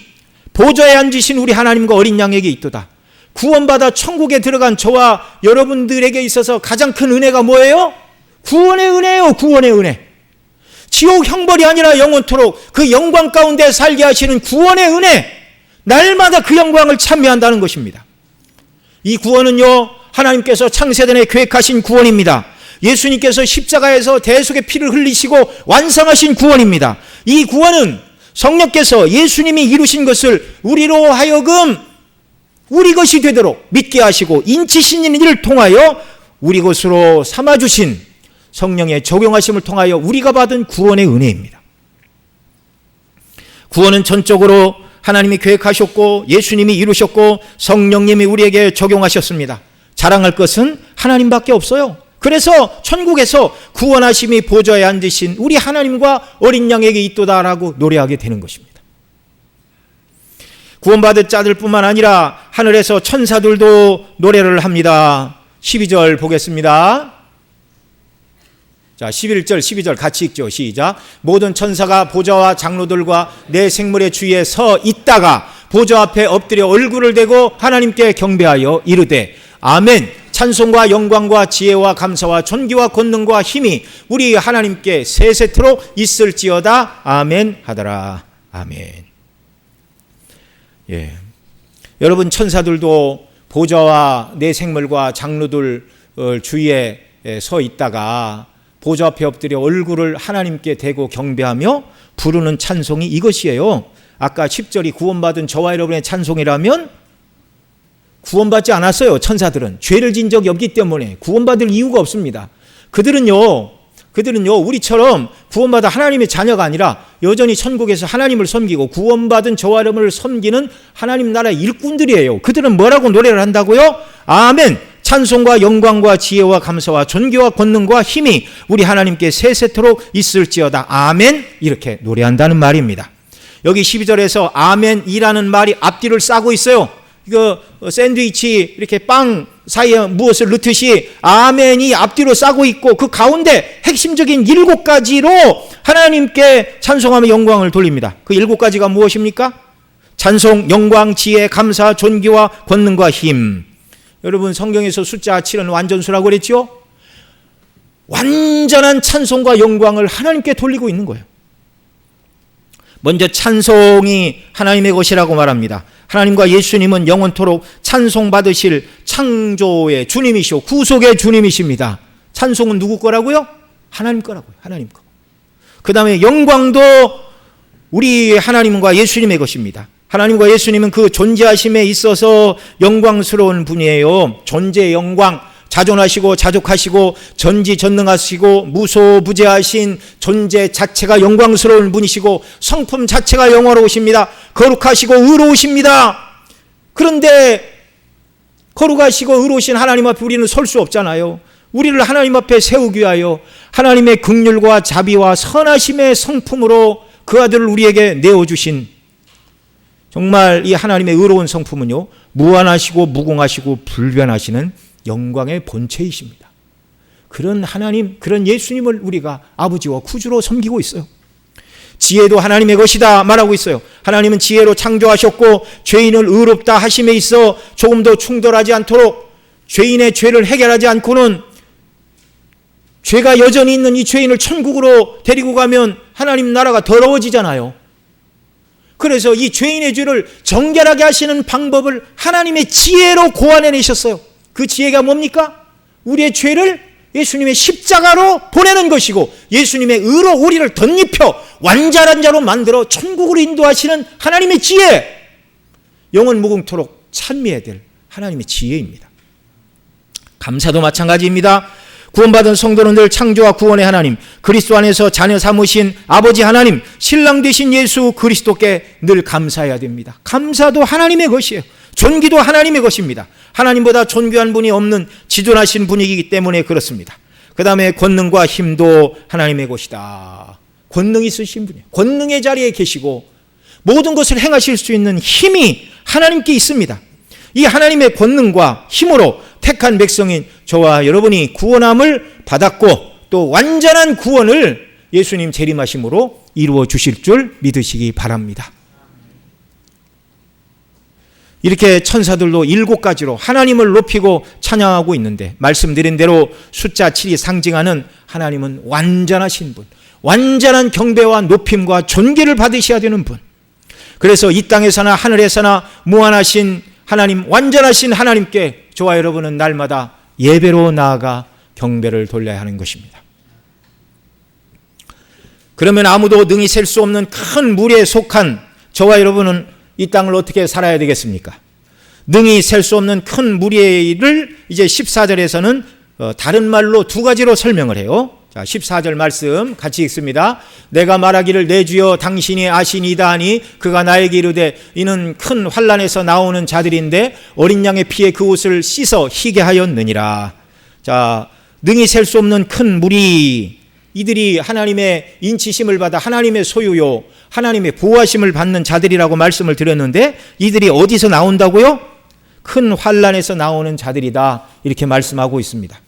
보좌에 앉으신 우리 하나님과 어린 양에게 있도다. 구원받아 천국에 들어간 저와 여러분들에게 있어서 가장 큰 은혜가 뭐예요? 구원의 은혜예요. 구원의 은혜. 지옥 형벌이 아니라 영원토록 그 영광 가운데 살게 하시는 구원의 은혜, 날마다 그 영광을 찬미한다는 것입니다. 이 구원은요, 하나님께서 창세전에 계획하신 구원입니다. 예수님께서 십자가에서 대속의 피를 흘리시고 완성하신 구원입니다. 이 구원은 성령께서 예수님이 이루신 것을 우리로 하여금 우리 것이 되도록 믿게 하시고 인치시는 일을 통하여 우리 것으로 삼아주신 성령의 적용하심을 통하여 우리가 받은 구원의 은혜입니다. 구원은 전적으로 하나님이 계획하셨고 예수님이 이루셨고 성령님이 우리에게 적용하셨습니다. 자랑할 것은 하나님밖에 없어요. 그래서 천국에서 구원하심이 보좌에 앉으신 우리 하나님과 어린 양에게 있도다라고 노래하게 되는 것입니다. 구원받을 자들뿐만 아니라 하늘에서 천사들도 노래를 합니다. 12절 보겠습니다. 자, 11절, 12절 같이 읽죠. 시작. 모든 천사가 보좌와 장로들과 내 생물의 주위에 서 있다가 보좌 앞에 엎드려 얼굴을 대고 하나님께 경배하여 이르되 아멘. 찬송과 영광과 지혜와 감사와 존귀와 권능과 힘이 우리 하나님께 세세토록 있을지어다. 아멘 하더라. 아멘. 예. 여러분, 천사들도 보좌와 내 생물과 장로들 주위에 서 있다가 보좌 앞에 엎드려 얼굴을 하나님께 대고 경배하며 부르는 찬송이 이것이에요. 아까 10절이 구원받은 저와 여러분의 찬송이라면 구원받지 않았어요. 천사들은 죄를 지은 적이 없기 때문에 구원받을 이유가 없습니다. 그들은요 우리처럼 구원받아 하나님의 자녀가 아니라 여전히 천국에서 하나님을 섬기고 구원받은 저와 여러분을 섬기는 하나님 나라의 일꾼들이에요. 그들은 뭐라고 노래를 한다고요? 아멘. 찬송과 영광과 지혜와 감사와 존귀와 권능과 힘이 우리 하나님께 세세토록 있을지어다. 아멘. 이렇게 노래한다는 말입니다. 여기 12절에서 아멘이라는 말이 앞뒤를 싸고 있어요. 이거 샌드위치 이렇게 빵 사이에 무엇을 넣듯이 아멘이 앞뒤로 싸고 있고 그 가운데 핵심적인 7가지로 하나님께 찬송하며 영광을 돌립니다. 그 7가지가 무엇입니까? 찬송, 영광, 지혜, 감사, 존귀와 권능과 힘. 여러분, 성경에서 숫자 7은 완전수라고 그랬죠? 완전한 찬송과 영광을 하나님께 돌리고 있는 거예요. 먼저 찬송이 하나님의 것이라고 말합니다. 하나님과 예수님은 영원토록 찬송받으실 창조의 주님이시오, 구속의 주님이십니다. 찬송은 누구 거라고요? 하나님 거라고요. 하나님 거. 그 다음에 영광도 우리 하나님과 예수님의 것입니다. 하나님과 예수님은 그 존재하심에 있어서 영광스러운 분이에요. 존재의 영광, 자존하시고 자족하시고 전지전능하시고 무소부재하신 존재 자체가 영광스러운 분이시고 성품 자체가 영화로우십니다. 거룩하시고 의로우십니다. 그런데 거룩하시고 의로우신 하나님 앞에 우리는 설 수 없잖아요. 우리를 하나님 앞에 세우기 위하여 하나님의 긍휼과 자비와 선하심의 성품으로 그 아들을 우리에게 내어주신, 정말 이 하나님의 의로운 성품은요, 무한하시고 무궁하시고 불변하시는 영광의 본체이십니다. 그런 하나님, 그런 예수님을 우리가 아버지와 구주로 섬기고 있어요. 지혜도 하나님의 것이다 말하고 있어요. 하나님은 지혜로 창조하셨고 죄인을 의롭다 하심에 있어 조금도 충돌하지 않도록 죄인의 죄를 해결하지 않고는 죄가 여전히 있는 이 죄인을 천국으로 데리고 가면 하나님 나라가 더러워지잖아요. 그래서 이 죄인의 죄를 정결하게 하시는 방법을 하나님의 지혜로 고안해내셨어요. 그 지혜가 뭡니까? 우리의 죄를 예수님의 십자가로 보내는 것이고 예수님의 의로 우리를 덧입혀 완전한 자로 만들어 천국으로 인도하시는 하나님의 지혜, 영원 무궁토록 찬미해야 될 하나님의 지혜입니다. 감사도 마찬가지입니다. 구원받은 성도는 늘 창조와 구원의 하나님, 그리스도 안에서 자녀 삼으신 아버지 하나님, 신랑 되신 예수 그리스도께 늘 감사해야 됩니다. 감사도 하나님의 것이에요. 존귀도 하나님의 것입니다. 하나님보다 존귀한 분이 없는 지존하신 분이기 때문에 그렇습니다. 그 다음에 권능과 힘도 하나님의 것이다. 권능 있으신 분이에요. 권능의 자리에 계시고 모든 것을 행하실 수 있는 힘이 하나님께 있습니다. 이 하나님의 권능과 힘으로 택한 백성인 저와 여러분이 구원함을 받았고 또 완전한 구원을 예수님 재림하심으로 이루어 주실 줄 믿으시기 바랍니다. 이렇게 천사들도 7가지로 하나님을 높이고 찬양하고 있는데 말씀드린 대로 숫자 7이 상징하는 하나님은 완전하신 분, 완전한 경배와 높임과 존귀를 받으셔야 되는 분. 그래서 이 땅에서나 하늘에서나 무한하신 하나님, 완전하신 하나님께 저와 여러분은 날마다 예배로 나아가 경배를 돌려야 하는 것입니다. 그러면 아무도 능히 셀 수 없는 큰 물에 속한 저와 여러분은 이 땅을 어떻게 살아야 되겠습니까? 능히 셀 수 없는 큰 무리를 이제 14절에서는 다른 말로 2가지로 설명을 해요. 자, 14절 말씀 같이 읽습니다. 내가 말하기를 내 주여 당신이 아시니이다 하니 그가 나에게 이르되 이는 큰 환난에서 나오는 자들인데 어린 양의 피에 그 옷을 씻어 희게 하였느니라. 자, 능히 셀 수 없는 큰 무리, 이들이 하나님의 인치심을 받아 하나님의 소유요 하나님의 보호하심을 받는 자들이라고 말씀을 드렸는데 이들이 어디서 나온다고요? 큰 환난에서 나오는 자들이다 이렇게 말씀하고 있습니다.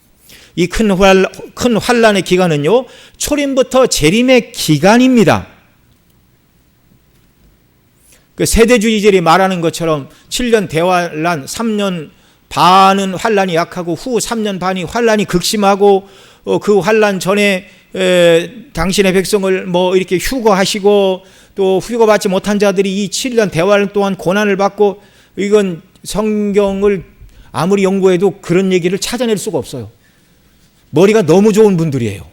이 큰 환난의 기간은요 초림부터 재림의 기간입니다. 그 세대주의자들이 말하는 것처럼 7년 대환란, 3년 반은 환난이 약하고 후 3년 반이 환난이 극심하고 그 환난 전에 당신의 백성을 뭐 이렇게 휴거하시고 또 휴거받지 못한 자들이 이 7년 대환란 동안 고난을 받고, 이건 성경을 아무리 연구해도 그런 얘기를 찾아낼 수가 없어요. 머리가 너무 좋은 분들이에요.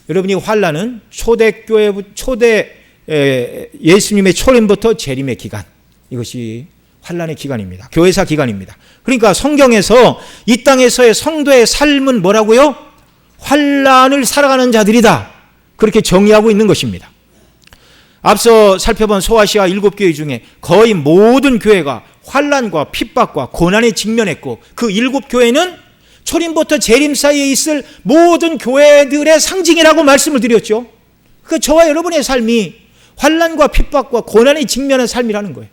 여러분이 환난은 예수님의 초림부터 재림의 기간, 이것이 환난의 기간입니다. 교회사 기간입니다. 그러니까 성경에서 이 땅에서의 성도의 삶은 뭐라고요? 환난을 살아가는 자들이다, 그렇게 정의하고 있는 것입니다. 앞서 살펴본 소아시아 7교회 중에 거의 모든 교회가 환난과 핍박과 고난에 직면했고 그 7교회는 초림부터 재림 사이에 있을 모든 교회들의 상징이라고 말씀을 드렸죠. 그 저와 여러분의 삶이 환난과 핍박과 고난에 직면한 삶이라는 거예요.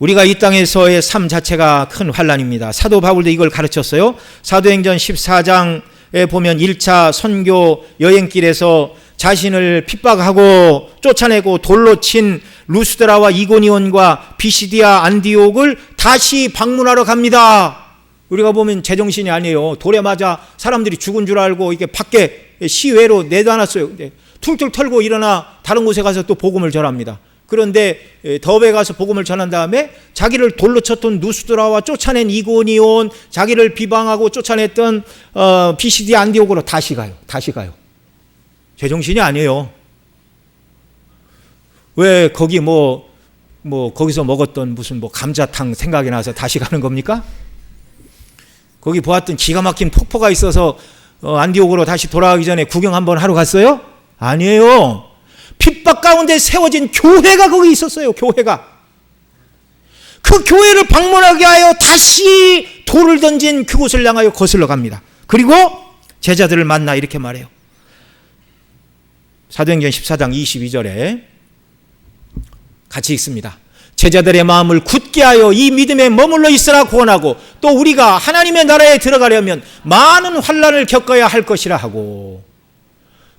우리가 이 땅에서의 삶 자체가 큰 환난입니다. 사도 바울도 이걸 가르쳤어요. 사도행전 14장에 보면 1차 선교 여행길에서 자신을 핍박하고 쫓아내고 돌로 친 루스드라와 이고니온과 비시디아 안디옥을 다시 방문하러 갑니다. 우리가 보면 제정신이 아니에요. 돌에 맞아 사람들이 죽은 줄 알고 이게 밖에 시외로 내다놨어요. 근데 툴툴 털고 일어나 다른 곳에 가서 또 복음을 전합니다. 그런데 더베 가서 복음을 전한 다음에 자기를 돌로 쳤던 루스드라와 쫓아낸 이고니온, 자기를 비방하고 쫓아냈던 비시디아 안디옥으로 다시 가요. 제정신이 아니에요. 왜 거기 거기서 먹었던 무슨 감자탕 생각이 나서 다시 가는 겁니까? 거기 보았던 기가 막힌 폭포가 있어서 안디옥으로 다시 돌아가기 전에 구경 한번 하러 갔어요? 아니에요. 핍박 가운데 세워진 교회가 거기 있었어요. 교회가. 그 교회를 방문하게 하여 다시 돌을 던진 그곳을 향하여 거슬러 갑니다. 그리고 제자들을 만나 이렇게 말해요. 사도행전 14장 22절에 같이 읽습니다. 제자들의 마음을 굳게 하여 이 믿음에 머물러 있으라 구원하고 또 우리가 하나님의 나라에 들어가려면 많은 환난을 겪어야 할 것이라 하고,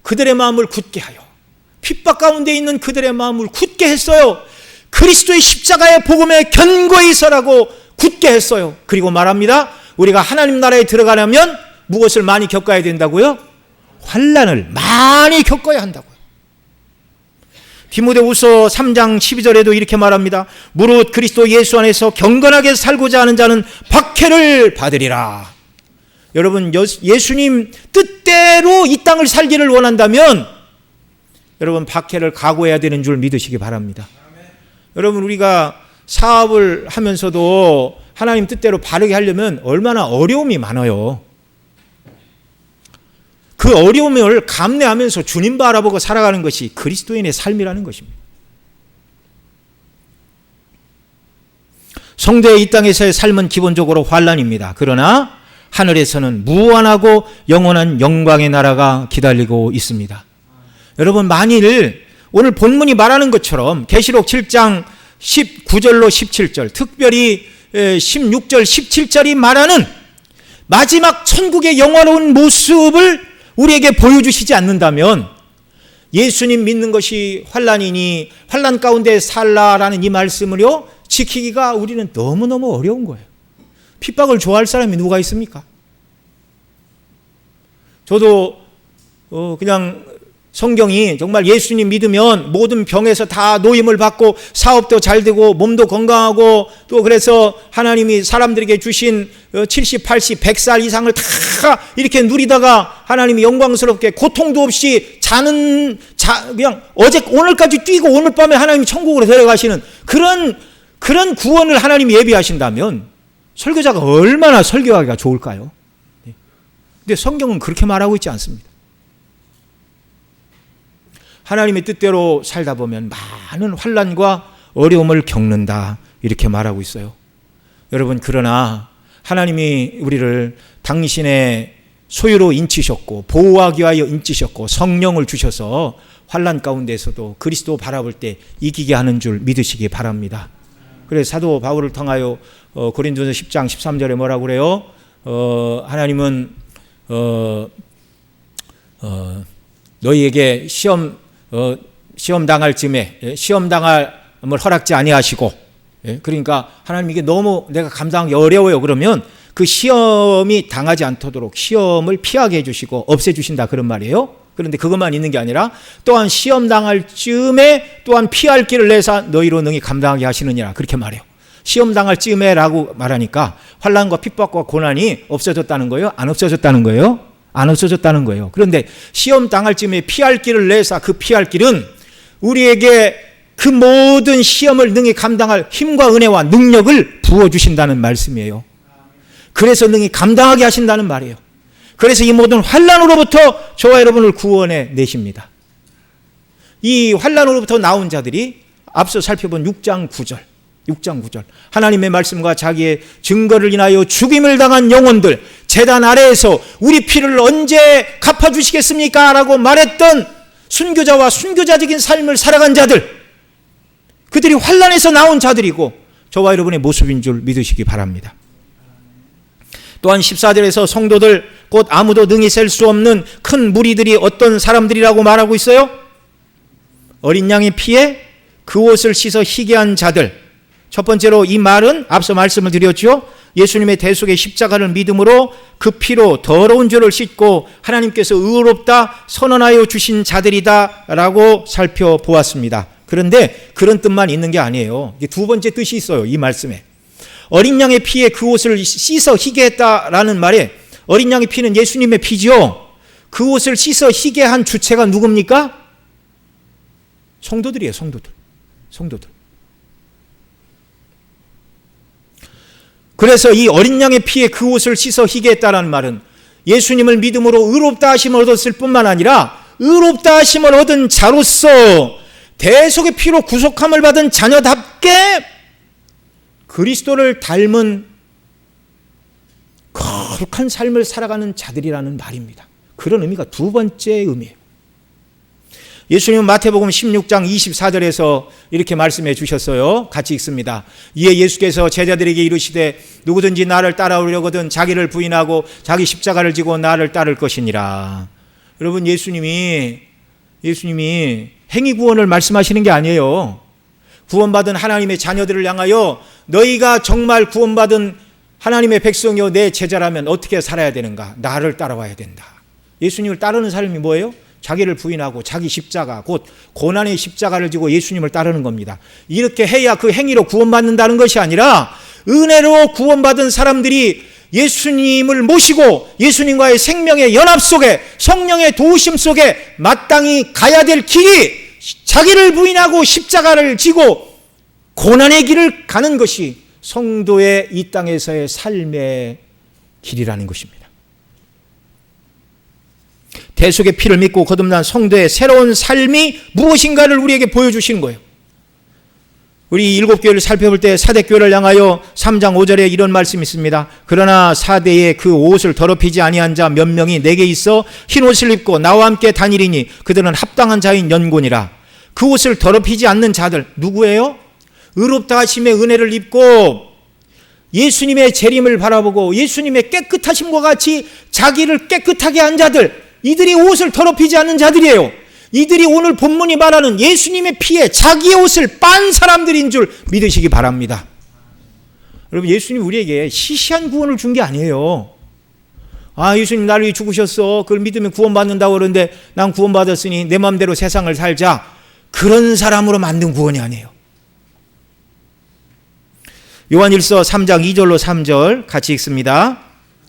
그들의 마음을 굳게 하여, 핍박 가운데 있는 그들의 마음을 굳게 했어요. 그리스도의 십자가의 복음에 견고히 서라고 굳게 했어요. 그리고 말합니다. 우리가 하나님 나라에 들어가려면 무엇을 많이 겪어야 된다고요? 환난을 많이 겪어야 한다고요. 디모데후서 3장 12절에도 이렇게 말합니다. 무릇 그리스도 예수 안에서 경건하게 살고자 하는 자는 박해를 받으리라. 여러분, 예수님 뜻대로 이 땅을 살기를 원한다면 여러분 박해를 각오해야 되는 줄 믿으시기 바랍니다. 여러분, 우리가 사업을 하면서도 하나님 뜻대로 바르게 하려면 얼마나 어려움이 많아요. 그 어려움을 감내하면서 주님 바라보고 살아가는 것이 그리스도인의 삶이라는 것입니다. 성도의 이 땅에서의 삶은 기본적으로 환난입니다. 그러나 하늘에서는 무한하고 영원한 영광의 나라가 기다리고 있습니다. 여러분, 만일 오늘 본문이 말하는 것처럼 계시록 7장 19절로 17절, 특별히 16절, 17절이 말하는 마지막 천국의 영화로운 모습을 우리에게 보여주시지 않는다면 예수님 믿는 것이 환난이니 환난 가운데 살라라는 이 말씀을요 지키기가 우리는 너무너무 어려운 거예요. 핍박을 좋아할 사람이 누가 있습니까? 저도 그냥 성경이 정말 예수님 믿으면 모든 병에서 다 노임을 받고 사업도 잘 되고 몸도 건강하고 또 그래서 하나님이 사람들에게 주신 70, 80, 100살 이상을 다 이렇게 누리다가 하나님이 영광스럽게 고통도 없이 그냥 오늘까지 뛰고 오늘 밤에 하나님이 천국으로 데려가시는 그런 구원을 하나님이 예비하신다면 설교자가 얼마나 설교하기가 좋을까요? 근데 성경은 그렇게 말하고 있지 않습니다. 하나님의 뜻대로 살다 보면 많은 환난과 어려움을 겪는다 이렇게 말하고 있어요. 여러분, 그러나 하나님이 우리를 당신의 소유로 인치셨고 보호하기 위하여 인치셨고 성령을 주셔서 환난 가운데서도 그리스도 바라볼 때 이기게 하는 줄 믿으시기 바랍니다. 그래서 사도 바울을 통하여 고린도서 10장 13절에 뭐라고 그래요? 하나님은 너희에게 시험 당할 즈음에 시험 당함을 허락지 아니하시고, 그러니까 하나님 이게 너무 내가 감당하기 어려워요 그러면 그 시험이 당하지 않도록 시험을 피하게 해주시고 없애주신다 그런 말이에요. 그런데 그것만 있는 게 아니라 또한 시험 당할 즈음에 또한 피할 길을 내사 너희로 능히 감당하게 하시느니라 그렇게 말해요. 시험 당할 즈음에라고 말하니까 환난과 핍박과 고난이 없어졌다는 거예요? 안 없어졌다는 거예요? 안 없어졌다는 거예요. 그런데 시험 당할 즈음에 피할 길을 내사 그 피할 길은 우리에게 그 모든 시험을 능히 감당할 힘과 은혜와 능력을 부어주신다는 말씀이에요. 그래서 능히 감당하게 하신다는 말이에요. 그래서 이 모든 환난으로부터 저와 여러분을 구원해 내십니다. 이 환난으로부터 나온 자들이 앞서 살펴본 6장 9절 하나님의 말씀과 자기의 증거를 인하여 죽임을 당한 영혼들, 제단 아래에서 우리 피를 언제 갚아주시겠습니까? 라고 말했던 순교자와 순교자적인 삶을 살아간 자들, 그들이 환난에서 나온 자들이고 저와 여러분의 모습인 줄 믿으시기 바랍니다. 또한 14절에서 성도들 곧 아무도 능히 셀 수 없는 큰 무리들이 어떤 사람들이라고 말하고 있어요? 어린 양의 피에 그 옷을 씻어 희게 한 자들. 첫 번째로 이 말은 앞서 말씀을 드렸죠. 예수님의 대속의 십자가를 믿음으로 그 피로 더러운 죄를 씻고 하나님께서 의롭다 선언하여 주신 자들이다 라고 살펴보았습니다. 그런데 그런 뜻만 있는 게 아니에요. 두 번째 뜻이 있어요. 이 말씀에. 어린 양의 피에 그 옷을 씻어 희게 했다라는 말에 어린 양의 피는 예수님의 피지요. 그 옷을 씻어 희게 한 주체가 누굽니까? 성도들이에요. 성도들. 그래서 이 어린 양의 피에 그 옷을 씻어 희게 했다라는 말은 예수님을 믿음으로 의롭다 하심을 얻었을 뿐만 아니라 의롭다 하심을 얻은 자로서 대속의 피로 구속함을 받은 자녀답게 그리스도를 닮은 거룩한 삶을 살아가는 자들이라는 말입니다. 그런 의미가 두 번째 의미예요. 예수님은 마태복음 16장 24절에서 이렇게 말씀해 주셨어요. 같이 읽습니다. 이에 예수께서 제자들에게 이르시되 누구든지 나를 따라오려거든 자기를 부인하고 자기 십자가를 지고 나를 따를 것이니라. 여러분, 예수님이 행위 구원을 말씀하시는 게 아니에요. 구원받은 하나님의 자녀들을 향하여 너희가 정말 구원받은 하나님의 백성이요 내 제자라면 어떻게 살아야 되는가? 나를 따라와야 된다. 예수님을 따르는 사람이 뭐예요? 자기를 부인하고 자기 십자가, 곧 고난의 십자가를 지고 예수님을 따르는 겁니다. 이렇게 해야 그 행위로 구원받는다는 것이 아니라 은혜로 구원받은 사람들이 예수님을 모시고 예수님과의 생명의 연합 속에 성령의 도우심 속에 마땅히 가야 될 길이 자기를 부인하고 십자가를 지고 고난의 길을 가는 것이 성도의 이 땅에서의 삶의 길이라는 것입니다. 대속의 피를 믿고 거듭난 성도의 새로운 삶이 무엇인가를 우리에게 보여주시는 거예요. 우리 일곱 교회를 살펴볼 때 사대교회를 향하여 3장 5절에 이런 말씀이 있습니다. 그러나 사대에 그 옷을 더럽히지 아니한 자 몇 명이 내게 있어 흰 옷을 입고 나와 함께 다니리니 그들은 합당한 자인 연고니라. 그 옷을 더럽히지 않는 자들 누구예요? 의롭다 하심의 은혜를 입고 예수님의 재림을 바라보고 예수님의 깨끗하심과 같이 자기를 깨끗하게 한 자들, 이들이 옷을 더럽히지 않는 자들이에요. 이들이 오늘 본문이 말하는 예수님의 피에 자기의 옷을 빤 사람들인 줄 믿으시기 바랍니다. 여러분, 예수님 우리에게 시시한 구원을 준 게 아니에요. 예수님 나를 위해 죽으셨어. 그걸 믿으면 구원받는다고 그러는데 난 구원받았으니 내 마음대로 세상을 살자. 그런 사람으로 만든 구원이 아니에요. 요한일서 3장 2절로 3절 같이 읽습니다.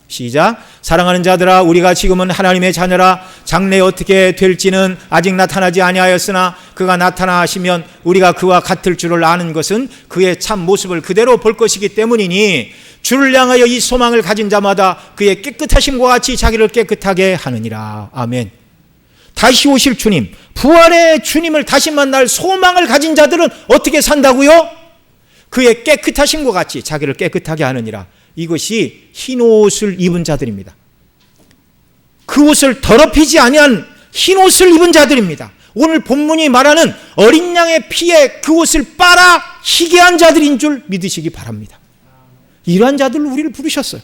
시작. 사랑하는 자들아, 우리가 지금은 하나님의 자녀라. 장래에 어떻게 될지는 아직 나타나지 아니하였으나 그가 나타나시면 우리가 그와 같을 줄을 아는 것은 그의 참 모습을 그대로 볼 것이기 때문이니 주를 향하여 이 소망을 가진 자마다 그의 깨끗하심과 같이 자기를 깨끗하게 하느니라. 아멘. 다시 오실 주님, 부활의 주님을 다시 만날 소망을 가진 자들은 어떻게 산다고요? 그의 깨끗하심과 같이 자기를 깨끗하게 하느니라. 이것이 흰 옷을 입은 자들입니다. 그 옷을 더럽히지 아니한 흰 옷을 입은 자들입니다. 오늘 본문이 말하는 어린 양의 피에 그 옷을 빨아 희게 한 자들인 줄 믿으시기 바랍니다. 이러한 자들로 우리를 부르셨어요.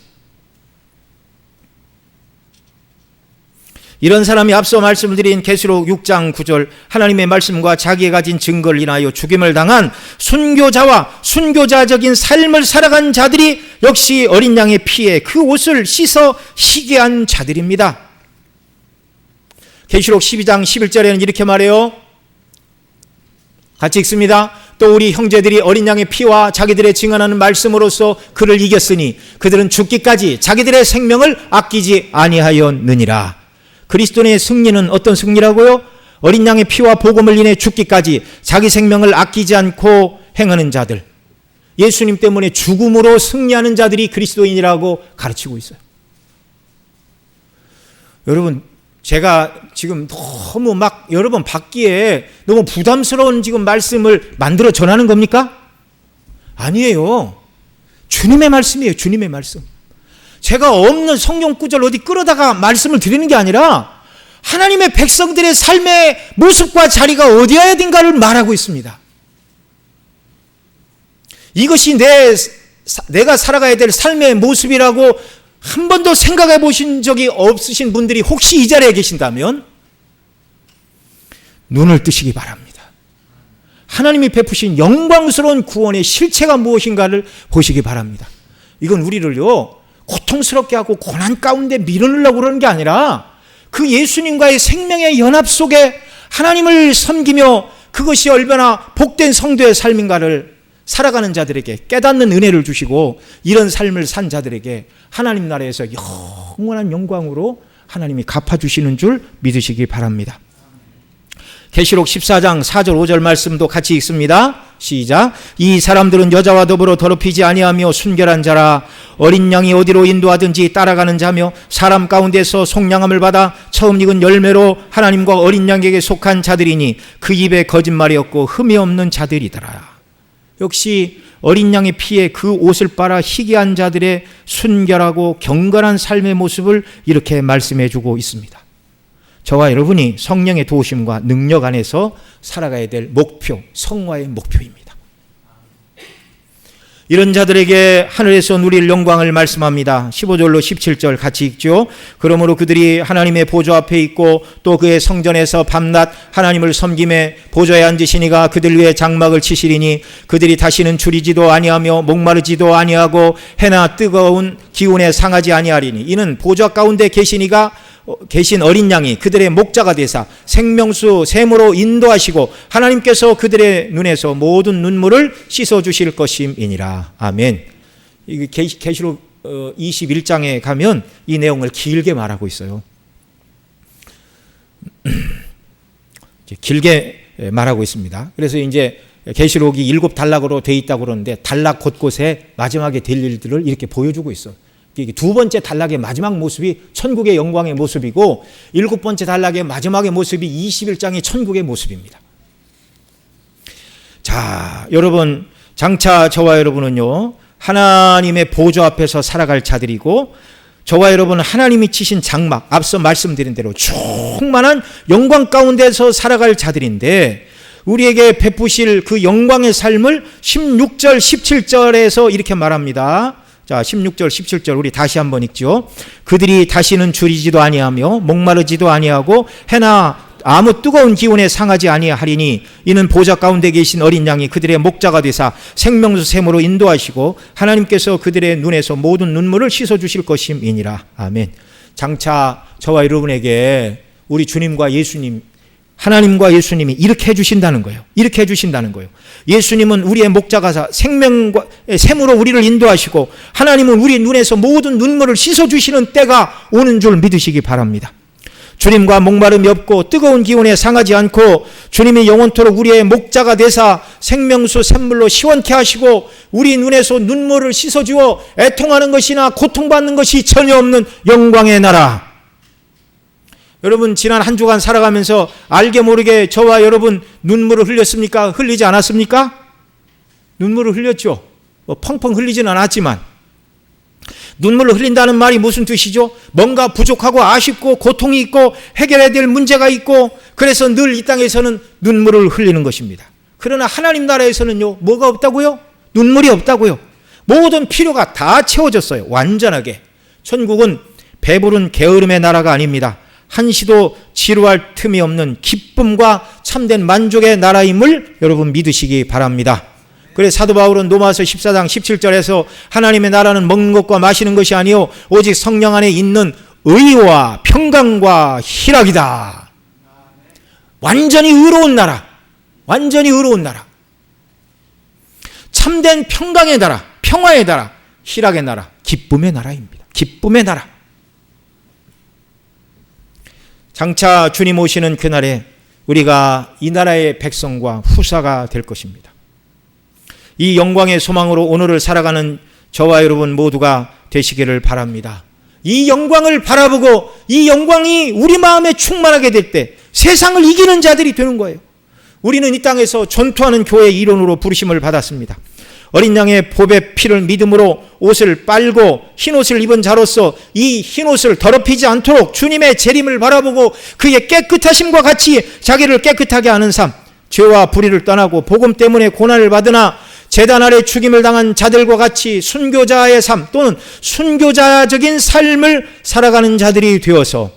이런 사람이 앞서 말씀을 드린 계시록 6장 9절 하나님의 말씀과 자기가 가진 증거를 인하여 죽임을 당한 순교자와 순교자적인 삶을 살아간 자들이 역시 어린 양의 피에 그 옷을 씻어 희게 한 자들입니다. 계시록 12장 11절에는 이렇게 말해요. 같이 읽습니다. 또 우리 형제들이 어린 양의 피와 자기들의 증언하는 말씀으로써 그를 이겼으니 그들은 죽기까지 자기들의 생명을 아끼지 아니하였느니라. 그리스도인의 승리는 어떤 승리라고요? 어린 양의 피와 복음을 인해 죽기까지 자기 생명을 아끼지 않고 행하는 자들, 예수님 때문에 죽음으로 승리하는 자들이 그리스도인이라고 가르치고 있어요. 여러분, 제가 지금 너무 여러분 받기에 너무 부담스러운 지금 말씀을 만들어 전하는 겁니까? 아니에요. 주님의 말씀이에요. 주님의 말씀. 제가 없는 성경 구절 어디 끌어다가 말씀을 드리는 게 아니라 하나님의 백성들의 삶의 모습과 자리가 어디여야 된가를 말하고 있습니다. 이것이 내가 살아가야 될 삶의 모습이라고 한 번도 생각해 보신 적이 없으신 분들이 혹시 이 자리에 계신다면 눈을 뜨시기 바랍니다. 하나님이 베푸신 영광스러운 구원의 실체가 무엇인가를 보시기 바랍니다. 이건 우리를요 고통스럽게 하고 고난 가운데 밀어넣으려고 그러는 게 아니라 그 예수님과의 생명의 연합 속에 하나님을 섬기며 그것이 얼마나 복된 성도의 삶인가를 살아가는 자들에게 깨닫는 은혜를 주시고 이런 삶을 산 자들에게 하나님 나라에서 영원한 영광으로 하나님이 갚아주시는 줄 믿으시기 바랍니다. 계시록 14장 4절 5절 말씀도 같이 읽습니다. 시작. 이 사람들은 여자와 더불어 더럽히지 아니하며 순결한 자라. 어린 양이 어디로 인도하든지 따라가는 자며 사람 가운데서 속량함을 받아 처음 익은 열매로 하나님과 어린 양에게 속한 자들이니 그 입에 거짓말이 없고 흠이 없는 자들이더라. 역시 어린 양의 피에 그 옷을 빨아 희귀한 자들의 순결하고 경건한 삶의 모습을 이렇게 말씀해 주고 있습니다. 저와 여러분이 성령의 도우심과 능력 안에서 살아가야 될 목표, 성화의 목표입니다. 이런 자들에게 하늘에서 누릴 영광을 말씀합니다. 15절로 17절 같이 읽죠. 그러므로 그들이 하나님의 보좌 앞에 있고 또 그의 성전에서 밤낮 하나님을 섬김에 보좌에 앉으시니가 그들 위에 장막을 치시리니 그들이 다시는 줄이지도 아니하며 목마르지도 아니하고 해나 뜨거운 기운에 상하지 아니하리니 이는 보좌 가운데 계신 어린 양이 그들의 목자가 되사 생명수 샘으로 인도하시고 하나님께서 그들의 눈에서 모든 눈물을 씻어주실 것임이니라. 아멘. 이게 계시록 21장에 가면 이 내용을 길게 말하고 있어요. 길게 말하고 있습니다. 그래서 이제 계시록이 7단락으로 되어 있다고 그러는데 단락 곳곳에 마지막에 될 일들을 이렇게 보여주고 있어요. 두 번째 단락의 마지막 모습이 천국의 영광의 모습이고 7번째 단락의 마지막의 모습이 21장의 천국의 모습입니다. 자, 여러분, 장차 저와 여러분은요, 하나님의 보좌 앞에서 살아갈 자들이고, 저와 여러분은 하나님이 치신 장막, 앞서 말씀드린 대로 충만한 영광 가운데서 살아갈 자들인데, 우리에게 베푸실 그 영광의 삶을 16절, 17절에서 이렇게 말합니다. 자, 16절, 17절 우리 다시 한번 읽죠. 그들이 다시는 줄이지도 아니하며 목마르지도 아니하고 해나 아무 뜨거운 기운에 상하지 아니하리니 이는 보좌 가운데 계신 어린 양이 그들의 목자가 되사 생명수 샘으로 인도하시고 하나님께서 그들의 눈에서 모든 눈물을 씻어주실 것임이니라. 아멘. 장차 저와 여러분에게 우리 주님과 예수님, 하나님과 예수님이 이렇게 해주신다는 거예요. 이렇게 해주신다는 거예요. 예수님은 우리의 목자가 생명과 샘으로 우리를 인도하시고 하나님은 우리 눈에서 모든 눈물을 씻어주시는 때가 오는 줄 믿으시기 바랍니다. 주님과 목마름이 없고 뜨거운 기운에 상하지 않고 주님이 영원토록 우리의 목자가 되사 생명수 샘물로 시원케 하시고 우리 눈에서 눈물을 씻어주어 애통하는 것이나 고통받는 것이 전혀 없는 영광의 나라. 여러분, 지난 한 주간 살아가면서 알게 모르게 저와 여러분 눈물을 흘렸습니까? 흘리지 않았습니까? 눈물을 흘렸죠. 펑펑 흘리지는 않았지만, 눈물을 흘린다는 말이 무슨 뜻이죠? 뭔가 부족하고 아쉽고 고통이 있고 해결해야 될 문제가 있고, 그래서 늘 이 땅에서는 눈물을 흘리는 것입니다. 그러나 하나님 나라에서는요, 뭐가 없다고요? 눈물이 없다고요. 모든 필요가 다 채워졌어요. 완전하게. 천국은 배부른 게으름의 나라가 아닙니다. 한시도 지루할 틈이 없는 기쁨과 참된 만족의 나라임을 여러분 믿으시기 바랍니다. 그래서 사도 바울은 로마서 14장 17절에서 하나님의 나라는 먹는 것과 마시는 것이 아니요 오직 성령 안에 있는 의와 평강과 희락이다. 완전히 의로운 나라, 완전히 의로운 나라, 참된 평강의 나라, 평화의 나라, 희락의 나라, 기쁨의 나라입니다. 기쁨의 나라. 장차 주님 오시는 그날에 우리가 이 나라의 백성과 후사가 될 것입니다. 이 영광의 소망으로 오늘을 살아가는 저와 여러분 모두가 되시기를 바랍니다. 이 영광을 바라보고 이 영광이 우리 마음에 충만하게 될 때 세상을 이기는 자들이 되는 거예요. 우리는 이 땅에서 전투하는 교회의 일원으로 부르심을 받았습니다. 어린 양의 보배 피를 믿음으로 옷을 빨고 흰옷을 입은 자로서 이 흰옷을 더럽히지 않도록 주님의 재림을 바라보고 그의 깨끗하심과 같이 자기를 깨끗하게 하는 삶, 죄와 불의를 떠나고 복음 때문에 고난을 받으나 제단 아래 죽임을 당한 자들과 같이 순교자의 삶 또는 순교자적인 삶을 살아가는 자들이 되어서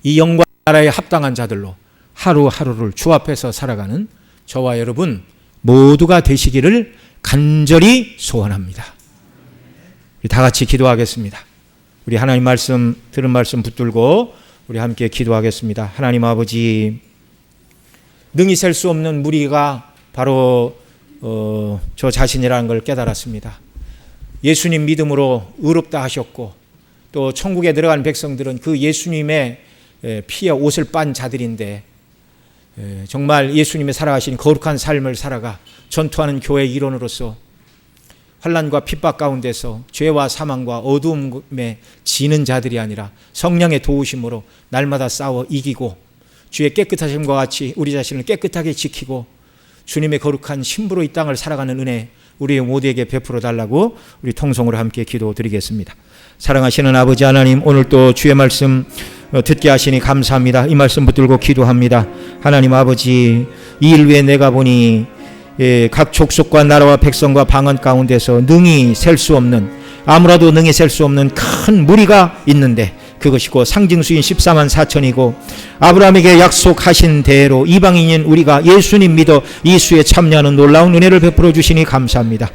이 영광 나라에 합당한 자들로 하루하루를 주 앞에서 살아가는 저와 여러분 모두가 되시기를 간절히 소원합니다. 우리 다 같이 기도하겠습니다. 우리 하나님 말씀 들은 말씀 붙들고 우리 함께 기도하겠습니다. 하나님 아버지, 능히 셀 수 없는 무리가 바로 저 자신이라는 걸 깨달았습니다. 예수님 믿음으로 의롭다 하셨고 또 천국에 들어간 백성들은 그 예수님의 피에 옷을 빤 자들인데 정말 예수님의 살아가신 거룩한 삶을 살아가 전투하는 교회의 일원으로서 환난과 핍박 가운데서 죄와 사망과 어두움에 지는 자들이 아니라 성령의 도우심으로 날마다 싸워 이기고 주의 깨끗하심과 같이 우리 자신을 깨끗하게 지키고 주님의 거룩한 신부로 이 땅을 살아가는 은혜 우리 모두에게 베풀어 달라고 우리 통성으로 함께 기도드리겠습니다. 사랑하시는 아버지 하나님, 오늘 또 주의 말씀 듣게 하시니 감사합니다. 이 말씀 붙들고 기도합니다. 하나님 아버지, 이 일 위에 내가 보니 각 족속과 나라와 백성과 방언 가운데서 능히 셀 수 없는, 아무라도 능히 셀 수 없는 큰 무리가 있는데 그것이고 상징수인 14만 4천이고 아브라함에게 약속하신 대로 이방인인 우리가 예수님 믿어 이 수에 참여하는 놀라운 은혜를 베풀어 주시니 감사합니다.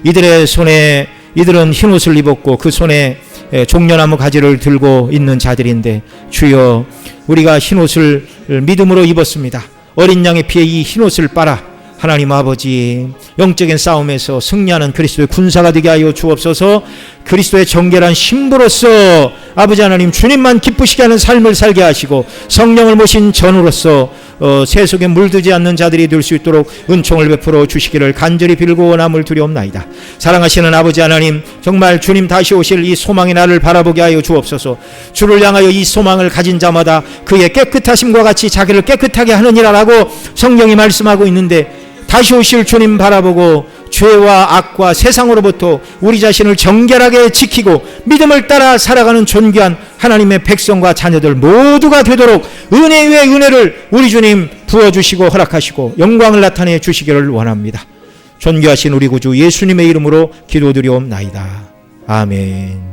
이들의 손에, 이들은 흰옷을 입었고 그 손에 종려나무 가지를 들고 있는 자들인데 주여, 우리가 흰옷을 믿음으로 입었습니다. 어린 양의 피에 이 흰옷을 빨아 하나님 아버지, 영적인 싸움에서 승리하는 그리스도의 군사가 되게 하여 주옵소서. 그리스도의 정결한 신부로서 아버지 하나님 주님만 기쁘시게 하는 삶을 살게 하시고 성령을 모신 전우로서 세속에 물들지 않는 자들이 될 수 있도록 은총을 베풀어 주시기를 간절히 빌고 원함을 두려옵나이다. 사랑하시는 아버지 하나님, 정말 주님 다시 오실 이 소망의 날을 바라보게 하여 주옵소서. 주를 향하여 이 소망을 가진 자마다 그의 깨끗하심과 같이 자기를 깨끗하게 하느니라라고 성경이 말씀하고 있는데 다시 오실 주님 바라보고 죄와 악과 세상으로부터 우리 자신을 정결하게 지키고 믿음을 따라 살아가는 존귀한 하나님의 백성과 자녀들 모두가 되도록 은혜 위에 은혜를 우리 주님 부어주시고 허락하시고 영광을 나타내 주시기를 원합니다. 존귀하신 우리 구주 예수님의 이름으로 기도드리옵나이다. 아멘.